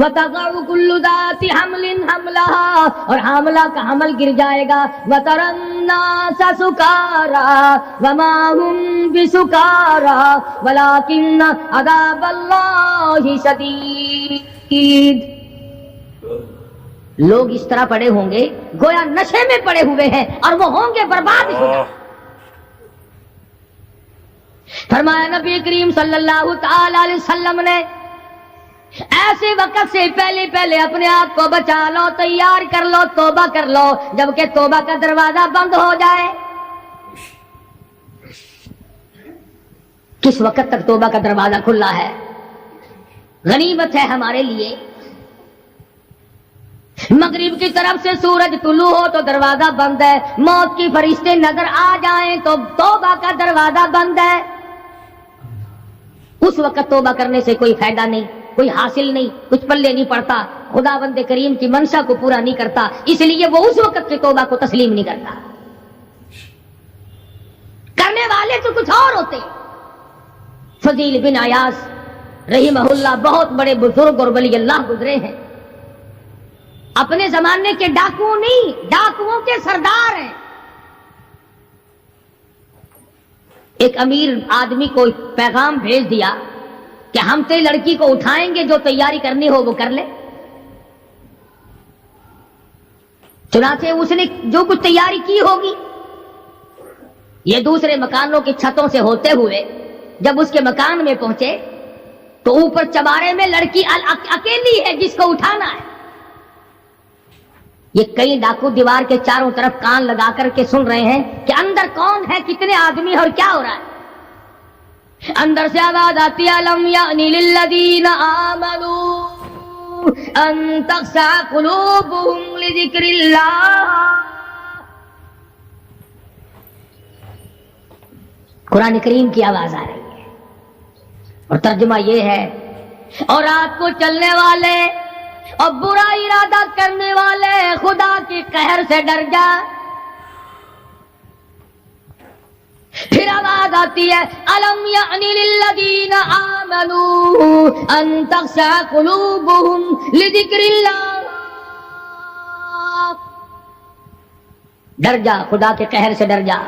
وَتَضَعُ كُلُّ ذَاتِ حَمْلٍ حَمْلَهَا، اور حاملہ کا حمل گر جائے گا. وَتَرَى النَّاسَ سُكَارَى وَمَا هُمْ بِسُكَارَى وَلَكِنَّ عَذَابَ اللَّهِ شَدِيدٌ. لوگ اس طرح پڑے ہوں گے گویا نشے میں پڑے ہوئے ہیں اور وہ ہوں گے برباد ہو جائیں. فرمایا نبی کریم صلی اللہ تعالی علیہ وسلم نے ایسے وقت سے پہلے پہلے اپنے آپ کو بچا لو، تیار کر لو، توبہ کر لو جبکہ توبہ کا دروازہ بند ہو جائے. کس وقت تک توبہ کا دروازہ کھلا ہے؟ غنیمت ہے ہمارے لیے. مغرب کی طرف سے سورج طلوع ہو تو دروازہ بند ہے، موت کی فرشتے نظر آ جائیں تو توبہ کا دروازہ بند ہے. اس وقت توبہ کرنے سے کوئی فائدہ نہیں، کوئی حاصل نہیں، کچھ پلے نہیں پڑتا، خدا بند کریم کی منشا کو پورا نہیں کرتا، اس لیے وہ اس وقت کی توبہ کو تسلیم نہیں کرتا. کرنے والے تو کچھ اور ہوتے. فضیل بن عیاض رحمہ اللہ بہت بڑے بزرگ اور ولی اللہ گزرے ہیں، اپنے زمانے کے ڈاکو نہیں، ڈاکوؤں کے سردار ہیں. ایک امیر آدمی کو پیغام بھیج دیا کہ ہم تیری لڑکی کو اٹھائیں گے، جو تیاری کرنی ہو وہ کر لے. چنانچہ اس نے جو کچھ تیاری کی ہوگی، یہ دوسرے مکانوں کی چھتوں سے ہوتے ہوئے جب اس کے مکان میں پہنچے تو اوپر چبارے میں لڑکی اکیلی ہے جس کو اٹھانا ہے. یہ کئی ڈاکو دیوار کے چاروں طرف کان لگا کر کے سن رہے ہیں کہ اندر کون ہے، کتنے آدمی اور کیا ہو رہا ہے. اندر سے آواز آتی ہے الم یعنی للذین آمنوا ان تخشع قلوبهم لذکر اللہ. قرآن کریم کی آواز آ رہی ہے اور ترجمہ یہ ہے، اور رات کو چلنے والے اور برا ارادہ کرنے والے خدا کے قہر سے ڈر جا. پھر آواز آتی ہے الم یعنی للذین آمنوا ان تخشع قلوبهم لذکر اللہ. ڈر جا، خدا کے قہر سے ڈر جا.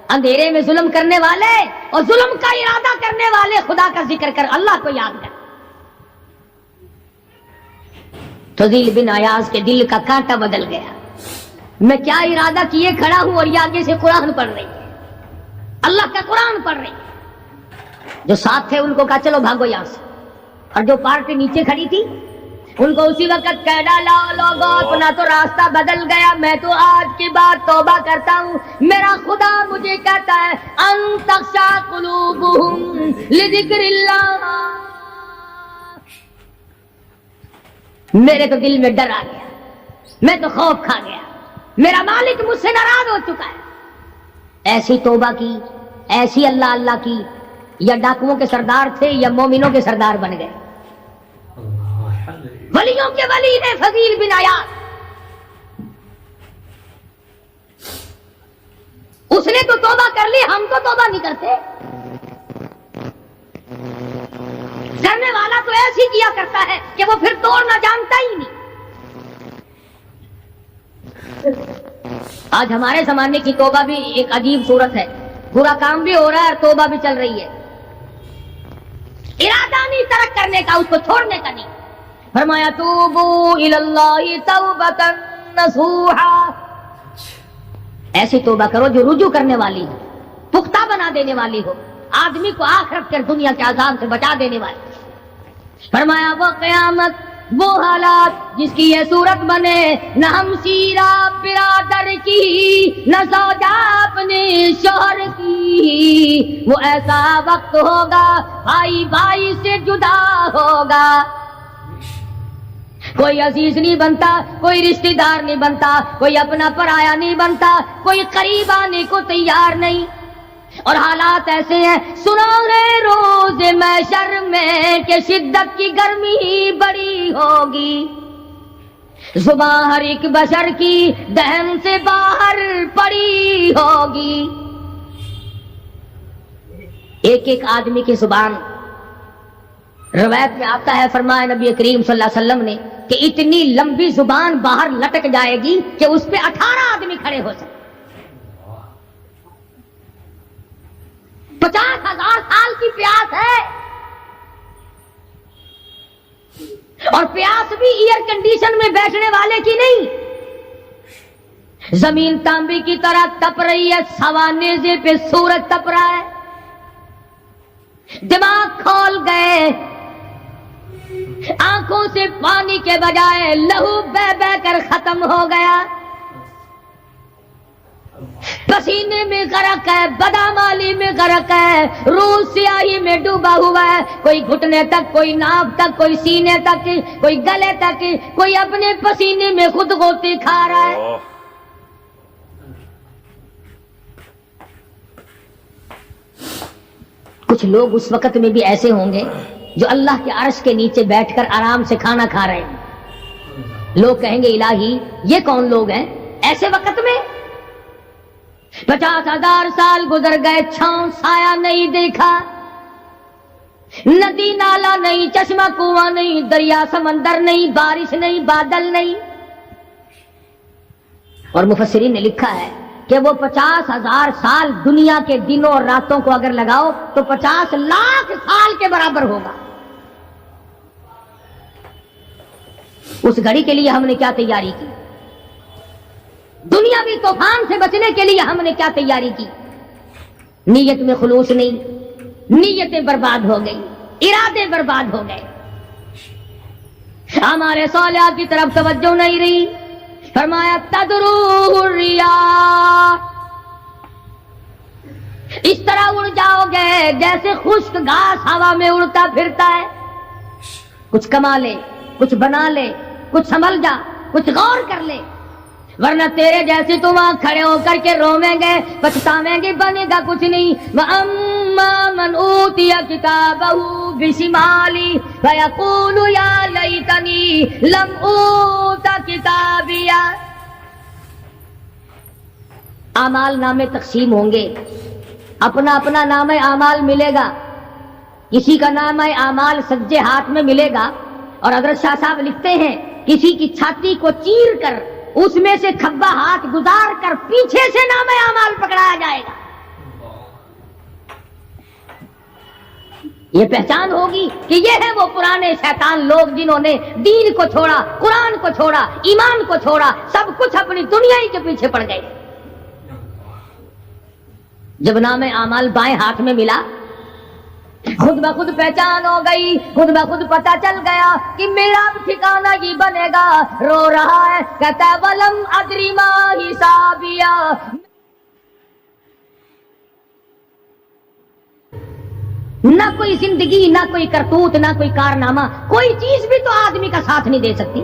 اندھیرے میں ظلم کرنے والے اور ظلم کا ارادہ کرنے والے خدا کا ذکر کر، اللہ کو یاد کر. فضیل بن عیاض کے دل کا کانٹا بدل گیا. میں کیا ارادہ کیے کھڑا ہوں اور یہ آگے سے قرآن پڑھ رہی ہے، اللہ کا قرآن پڑھ رہی ہے. جو ساتھ تھے ان کو کہا چلو بھاگو یہاں سے، اور جو پارٹی نیچے کھڑی تھی ان کو اسی وقت کہہ ڈالا لوگوں اپنا تو راستہ بدل گیا، میں تو آج کی بات توبہ کرتا ہوں. میرا خدا مجھے کہتا ہے ان تخشع قلوبهم لذکر اللہ. میرے تو دل میں ڈر آ گیا، میں تو خوف کھا گیا، میرا مالک مجھ سے ناراض ہو چکا ہے. ایسی توبہ کی، ایسی اللہ اللہ کی. یا ڈاکوؤں کے سردار تھے یا مومنوں کے سردار بن گئے. ولیوں کے ولی ہے فضیل بن عیاض. اس نے تو توبہ کر لی، ہم تو توبہ نہیں کرتے. کرنے والا تو ایسی کیا کرتا ہے کہ وہ پھر توڑنا جانتا ہی نہیں. آج ہمارے زمانے کی توبہ بھی ایک عجیب صورت ہے، برا کام بھی ہو رہا ہے اور توبہ بھی چل رہی ہے. ارادہ نہیں ترک کرنے کا، اس کو چھوڑنے کا نہیں. فرمایا توبو الی اللہ توبۃ نصوحا، ایسی توبہ کرو جو رجوع کرنے والی ہو، پختہ بنا دینے والی ہو، آدمی کو آخرت کے دنیا کے عذاب سے بچا دینے والی۔ فرمایا وہ قیامت، وہ حالات جس کی یہ صورت بنے، نہ ہم سیرا برادر کی، نہ زوجہ اپنے شوہر کی، وہ ایسا وقت ہوگا بھائی بھائی سے جدا ہوگا، کوئی عزیز نہیں بنتا، کوئی رشتہ دار نہیں بنتا، کوئی اپنا پرایا نہیں بنتا، کوئی قریب آنے کو تیار نہیں۔ اور حالات ایسے ہیں، سنو گے روز محشر میں کہ شدت کی گرمی بڑی ہوگی، زبان ہر ایک بشر کی دہن سے باہر پڑی ہوگی۔ ایک ایک آدمی کی زبان، روایت میں آتا ہے، فرمایا نبی کریم صلی اللہ علیہ وسلم نے کہ اتنی لمبی زبان باہر لٹک جائے گی کہ اس پہ 18 آدمی کھڑے ہو سکتے۔ 50,000 سال کی پیاس ہے، اور پیاس بھی ایئر کنڈیشن میں بیٹھنے والے کی نہیں، زمین تانبے کی طرح تپ رہی ہے، سوا نیزے پہ سورج تپ رہا ہے، دماغ کھول گئے، آنکھوں سے پانی کے بجائے لہو بہ بہ کر ختم ہو گیا، پسینے میں غرق ہے، بدامالی میں غرق ہے، روح سیاہی میں ڈوبا ہوا ہے، کوئی گھٹنے تک، کوئی ناف تک، کوئی سینے تک، کوئی گلے تک، کوئی اپنے پسینے میں خود غوطے کھا رہا ہے۔ کچھ لوگ اس وقت میں بھی ایسے ہوں گے جو اللہ کے عرش کے نیچے بیٹھ کر آرام سے کھانا کھا رہے ہیں، لوگ کہیں گے الہی یہ کون لوگ ہیں ایسے وقت میں؟ 50,000 سال گزر گئے، چھاؤں سایہ نہیں دیکھا، ندی نالا نہیں، چشمہ کنواں نہیں، دریا سمندر نہیں، بارش نہیں، بادل نہیں۔ اور مفسرین نے لکھا ہے کہ وہ 50,000 سال دنیا کے دنوں اور راتوں کو اگر لگاؤ تو 50 لاکھ سال کے برابر ہوگا۔ اس گھڑی کے لیے ہم نے کیا تیاری کی؟ دنیاوی طوفان سے بچنے کے لیے ہم نے کیا تیاری کی؟ نیت میں خلوص نہیں، نیتیں برباد ہو گئی، ارادے برباد ہو گئے، ہمارے صالحات کی طرف توجہ نہیں رہی۔ فرمایا تدروہ الریاح، اس طرح اڑ جاؤ گے جیسے خشک گھاس ہوا میں اڑتا پھرتا ہے، کچھ کما لے، کچھ بنا لے، کچھ سنبھل جا، کچھ غور کر لے، ورنہ تیرے جیسے تو وہاں کھڑے ہو کر کے رویں گے، پچھتاویں گے، بنے گا کچھ نہیں۔ وَأَمَّا مَنْ أُوتِيَ كِتَابَهُ بِشِمَالِهِ فَيَقُولُ يَا لَيْتَنِي لَمْ أُوتَ كِتَابِيَهْ۔ اعمال نامے تقسیم ہوں گے، اپنا اپنا نام اعمال ملے گا، کسی کا نام اعمال سجے ہاتھ میں ملے گا، اور حضرت شاہ صاحب لکھتے ہیں کسی کی چھاتی کو چیر کر اس میں سے کھبا ہاتھ گزار کر پیچھے سے نام اعمال پکڑایا جائے گا۔ یہ پہچان ہوگی کہ یہ ہے وہ پرانے شیطان لوگ جنہوں نے دین کو چھوڑا، قرآن کو چھوڑا، ایمان کو چھوڑا، سب کچھ اپنی دنیا ہی کے پیچھے پڑ گئے۔ جب نام اعمال بائیں ہاتھ میں ملا، خود بخود پہچان ہو گئی، خود بخود پتہ چل گیا کہ میرا اب ٹھکانہ یہ بنے گا۔ رو رہا ہے، کہتا ہے وَلَمْ أَدْرِ مَا حِسَابِيَهْ، نہ کوئی زندگی، نہ کوئی کرتوت، نہ کوئی کارنامہ، کوئی چیز بھی تو آدمی کا ساتھ نہیں دے سکتی۔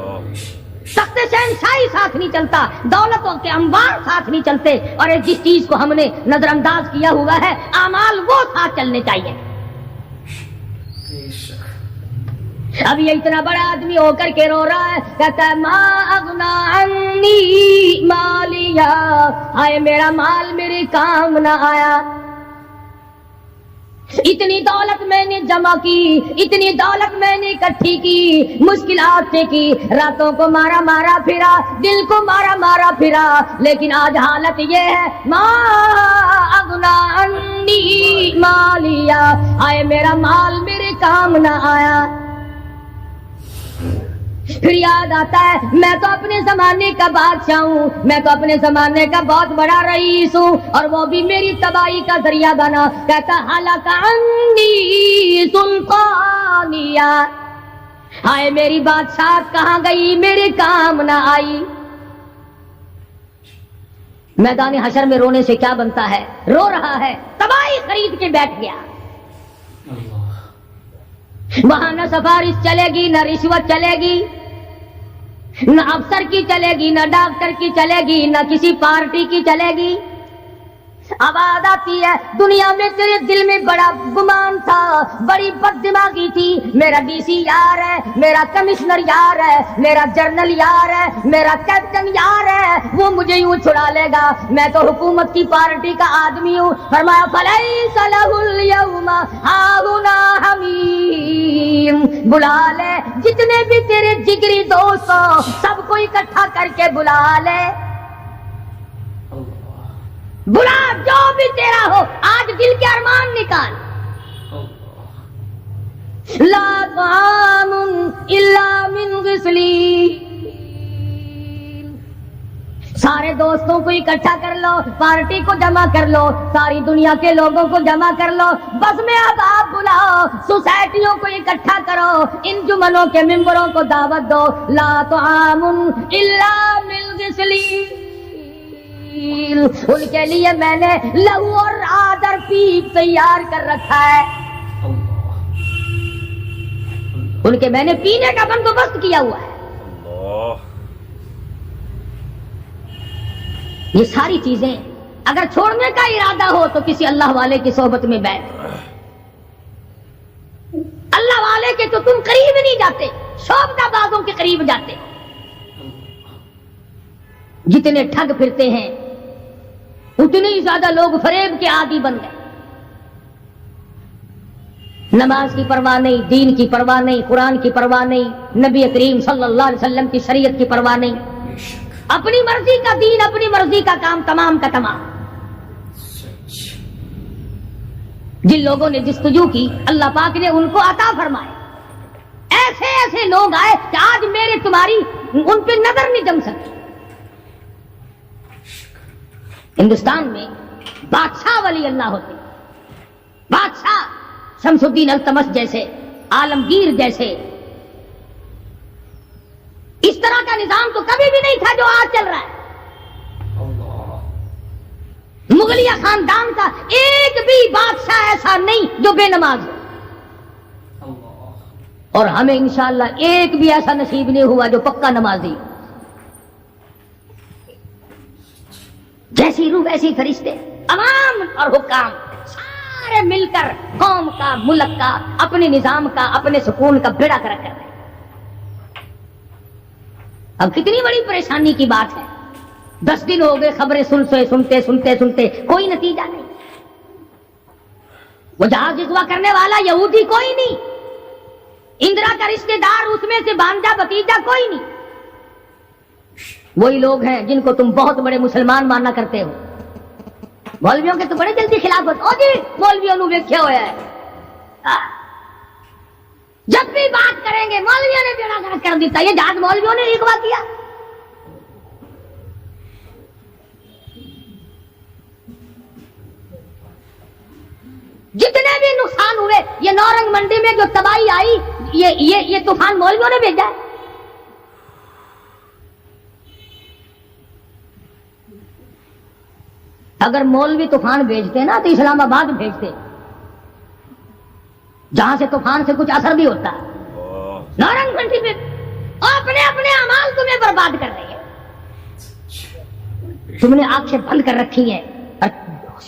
تخت شہنشاہی ساتھ نہیں چلتا، دولتوں کے انبار ساتھ نہیں چلتے، اور جس چیز کو ہم نے نظر انداز کیا ہوا ہے اعمال، وہ ساتھ چلنے چاہیے۔ اب یہ اتنا بڑا آدمی ہو کر کے رو رہا ہے، کہتا ہے ما اغنا عنی مالیا، ہائے میرا مال میرے کام نہ آیا، اتنی دولت میں نے جمع کی، اتنی دولت میں نے اکٹھی کی، مشکلات سے کی، راتوں کو مارا مارا پھرا، دل کو مارا مارا پھرا، لیکن آج حالت یہ ہے ما اغنا عنی مالیا، ہائے میرا مال میرے کام نہ آیا۔ پھر یاد آتا ہے میں تو اپنے زمانے کا بادشاہ ہوں، میں تو اپنے زمانے کا بہت بڑا رئیس ہوں، اور وہ بھی میری تباہی کا ذریعہ بنا۔ کہتا ہلاک عنی سلطانیہ، ہائے میری بادشاہ کہاں گئی، میرے کام نہ آئی۔ میدان حشر میں رونے سے کیا بنتا ہے، رو رہا ہے، تباہی خرید کے بیٹھ گیا۔ وہاں نہ سفارش چلے گی، نہ رشوت چلے گی، نہ افسر کی چلے گی، نہ ڈاکٹر کی چلے گی، نہ کسی پارٹی کی چلے گی۔ آواز آتی ہے دنیا میں تیرے دل میں بڑا گمان تھا، بڑی بد دماغی تھی، میرا ڈی سی یار ہے، میرا کمشنر یار ہے، میرا جنرل یار ہے، میرا کیپٹن یار ہے، وہ مجھے یوں چھڑا لے گا، میں تو حکومت کی پارٹی کا آدمی ہوں۔ فرمایا فلیس لہ اليوم ہاہنا حمیم، بلا لے جتنے بھی تیرے جگری دوست ہو سب کو اکٹھا کر کے بلا لے، بلا جو بھی تیرا ہو، آج دل کے ارمان نکال۔ لا طعام الا من غسلین، سارے دوستوں کو اکٹھا کر لو، پارٹی کو جمع کر لو، ساری دنیا کے لوگوں کو جمع کر لو، بس میں اب آپ بلاؤ، سوسائٹیوں کو اکٹھا کرو، انجمنوں کے ممبروں کو دعوت دو۔ لا طعام الا من غسلین، ان کے لیے میں نے لہو اور آدر پیپ تیار کر رکھا ہے، ان کے میں نے پینے کا بندوبست کیا ہوا ہے۔ یہ ساری چیزیں اگر چھوڑنے کا ارادہ ہو تو کسی اللہ والے کی صحبت میں بیٹھ، اللہ والے کے تو تم قریب نہیں جاتے، شوبدہ بازوں کے قریب جاتے۔ جتنے ٹھگ پھرتے ہیں اتنے ہی زیادہ لوگ فریب کے عادی بن گئے، نماز کی پرواہ نہیں، دین کی پرواہ نہیں، قرآن کی پرواہ نہیں، نبی کریم صلی اللہ علیہ وسلم کی شریعت کی پرواہ نہیں، اپنی مرضی کا دین، اپنی مرضی کا کام، تمام کا تمام۔ جن لوگوں نے جستجو کی اللہ پاک نے ان کو عطا فرمائے، ایسے ایسے لوگ آئے کہ آج میرے تمہاری ان پہ نظر نہیں جم سکتی۔ ہندوستان میں بادشاہ ولی اللہ ہوتے، بادشاہ شمس الدین التمش جیسے، عالمگیر جیسے، اس طرح کا نظام تو کبھی بھی نہیں تھا جو آج چل رہا ہے۔ مغلیہ خاندان کا ایک بھی بادشاہ ایسا نہیں جو بے نماز ہو، اور ہمیں انشاءاللہ ایک بھی ایسا نصیب نہیں ہوا جو پکا نمازی۔ جیسی روح ویسی فرشتے، عوام اور حکام سارے مل کر قوم کا، ملک کا، اپنے نظام کا، اپنے سکون کا بیڑا کر رہے ہیں۔ اب کتنی بڑی پریشانی کی بات ہے، 10 دن ہو گئے خبریں سنتے کوئی نتیجہ نہیں۔ وہ جہاز اغوا کرنے والا یہودی کوئی نہیں، اندرا کا رشتہ دار اس میں سے بانجا بتیجا کوئی نہیں، وہی لوگ ہیں جن کو تم بہت بڑے مسلمان ماننا کرتے ہو۔ مولویوں کے تو بڑے جلدی خلاف ہوتے، او جی مولویوں نے ویکھیا ہوا ہے، جب بھی بات کریں گے مولویوں نے بیڑا گرک کر دیتا، یہ جہاز مولویوں نے اغوا کیا۔ جتنے بھی نقصان ہوئے، یہ نورنگ منڈی میں جو تباہی آئی، یہ طوفان مولویوں نے بھیجا ہے۔ اگر مولوی طوفان بھیجتے نا تو اسلام آباد بھیجتے، جہاں سے طوفان سے کچھ اثر بھی ہوتا۔ نورنگ منڈی میں اپنے اپنے اعمال تمہیں برباد کر رہے ہیں، تم نے آنکھیں بند کر رکھی ہیں اور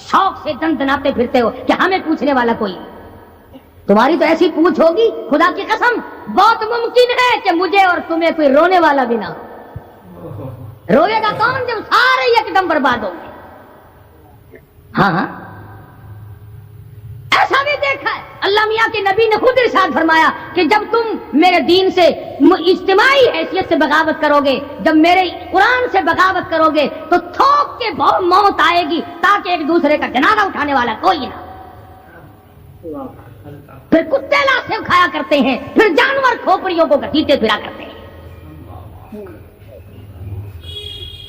شوق سے دندناتے پھرتے ہو کہ ہمیں پوچھنے والا کوئی۔ تمہاری تو ایسی پوچھ ہوگی خدا کی قسم، بہت ممکن ہے کہ مجھے اور تمہیں کوئی رونے والا بھی نہ ہو۔ روئے گا کون جب سارے ایک دم برباد ہوں گے؟ ہاں ایسا بھی دیکھا ہے، اللہ میاں کے نبی نے خود ارشاد فرمایا کہ جب تم میرے دین سے اجتماعی حیثیت سے بغاوت کرو گے، جب میرے قرآن سے بغاوت کرو گے تو تھوک کے موت آئے گی، تاکہ ایک دوسرے کا جنازہ اٹھانے والا کوئی نہ۔ پھر کتے لاشیں کھایا کرتے ہیں، پھر جانور کھوپڑیوں کو گھسیٹتے پھرا کرتے ہیں۔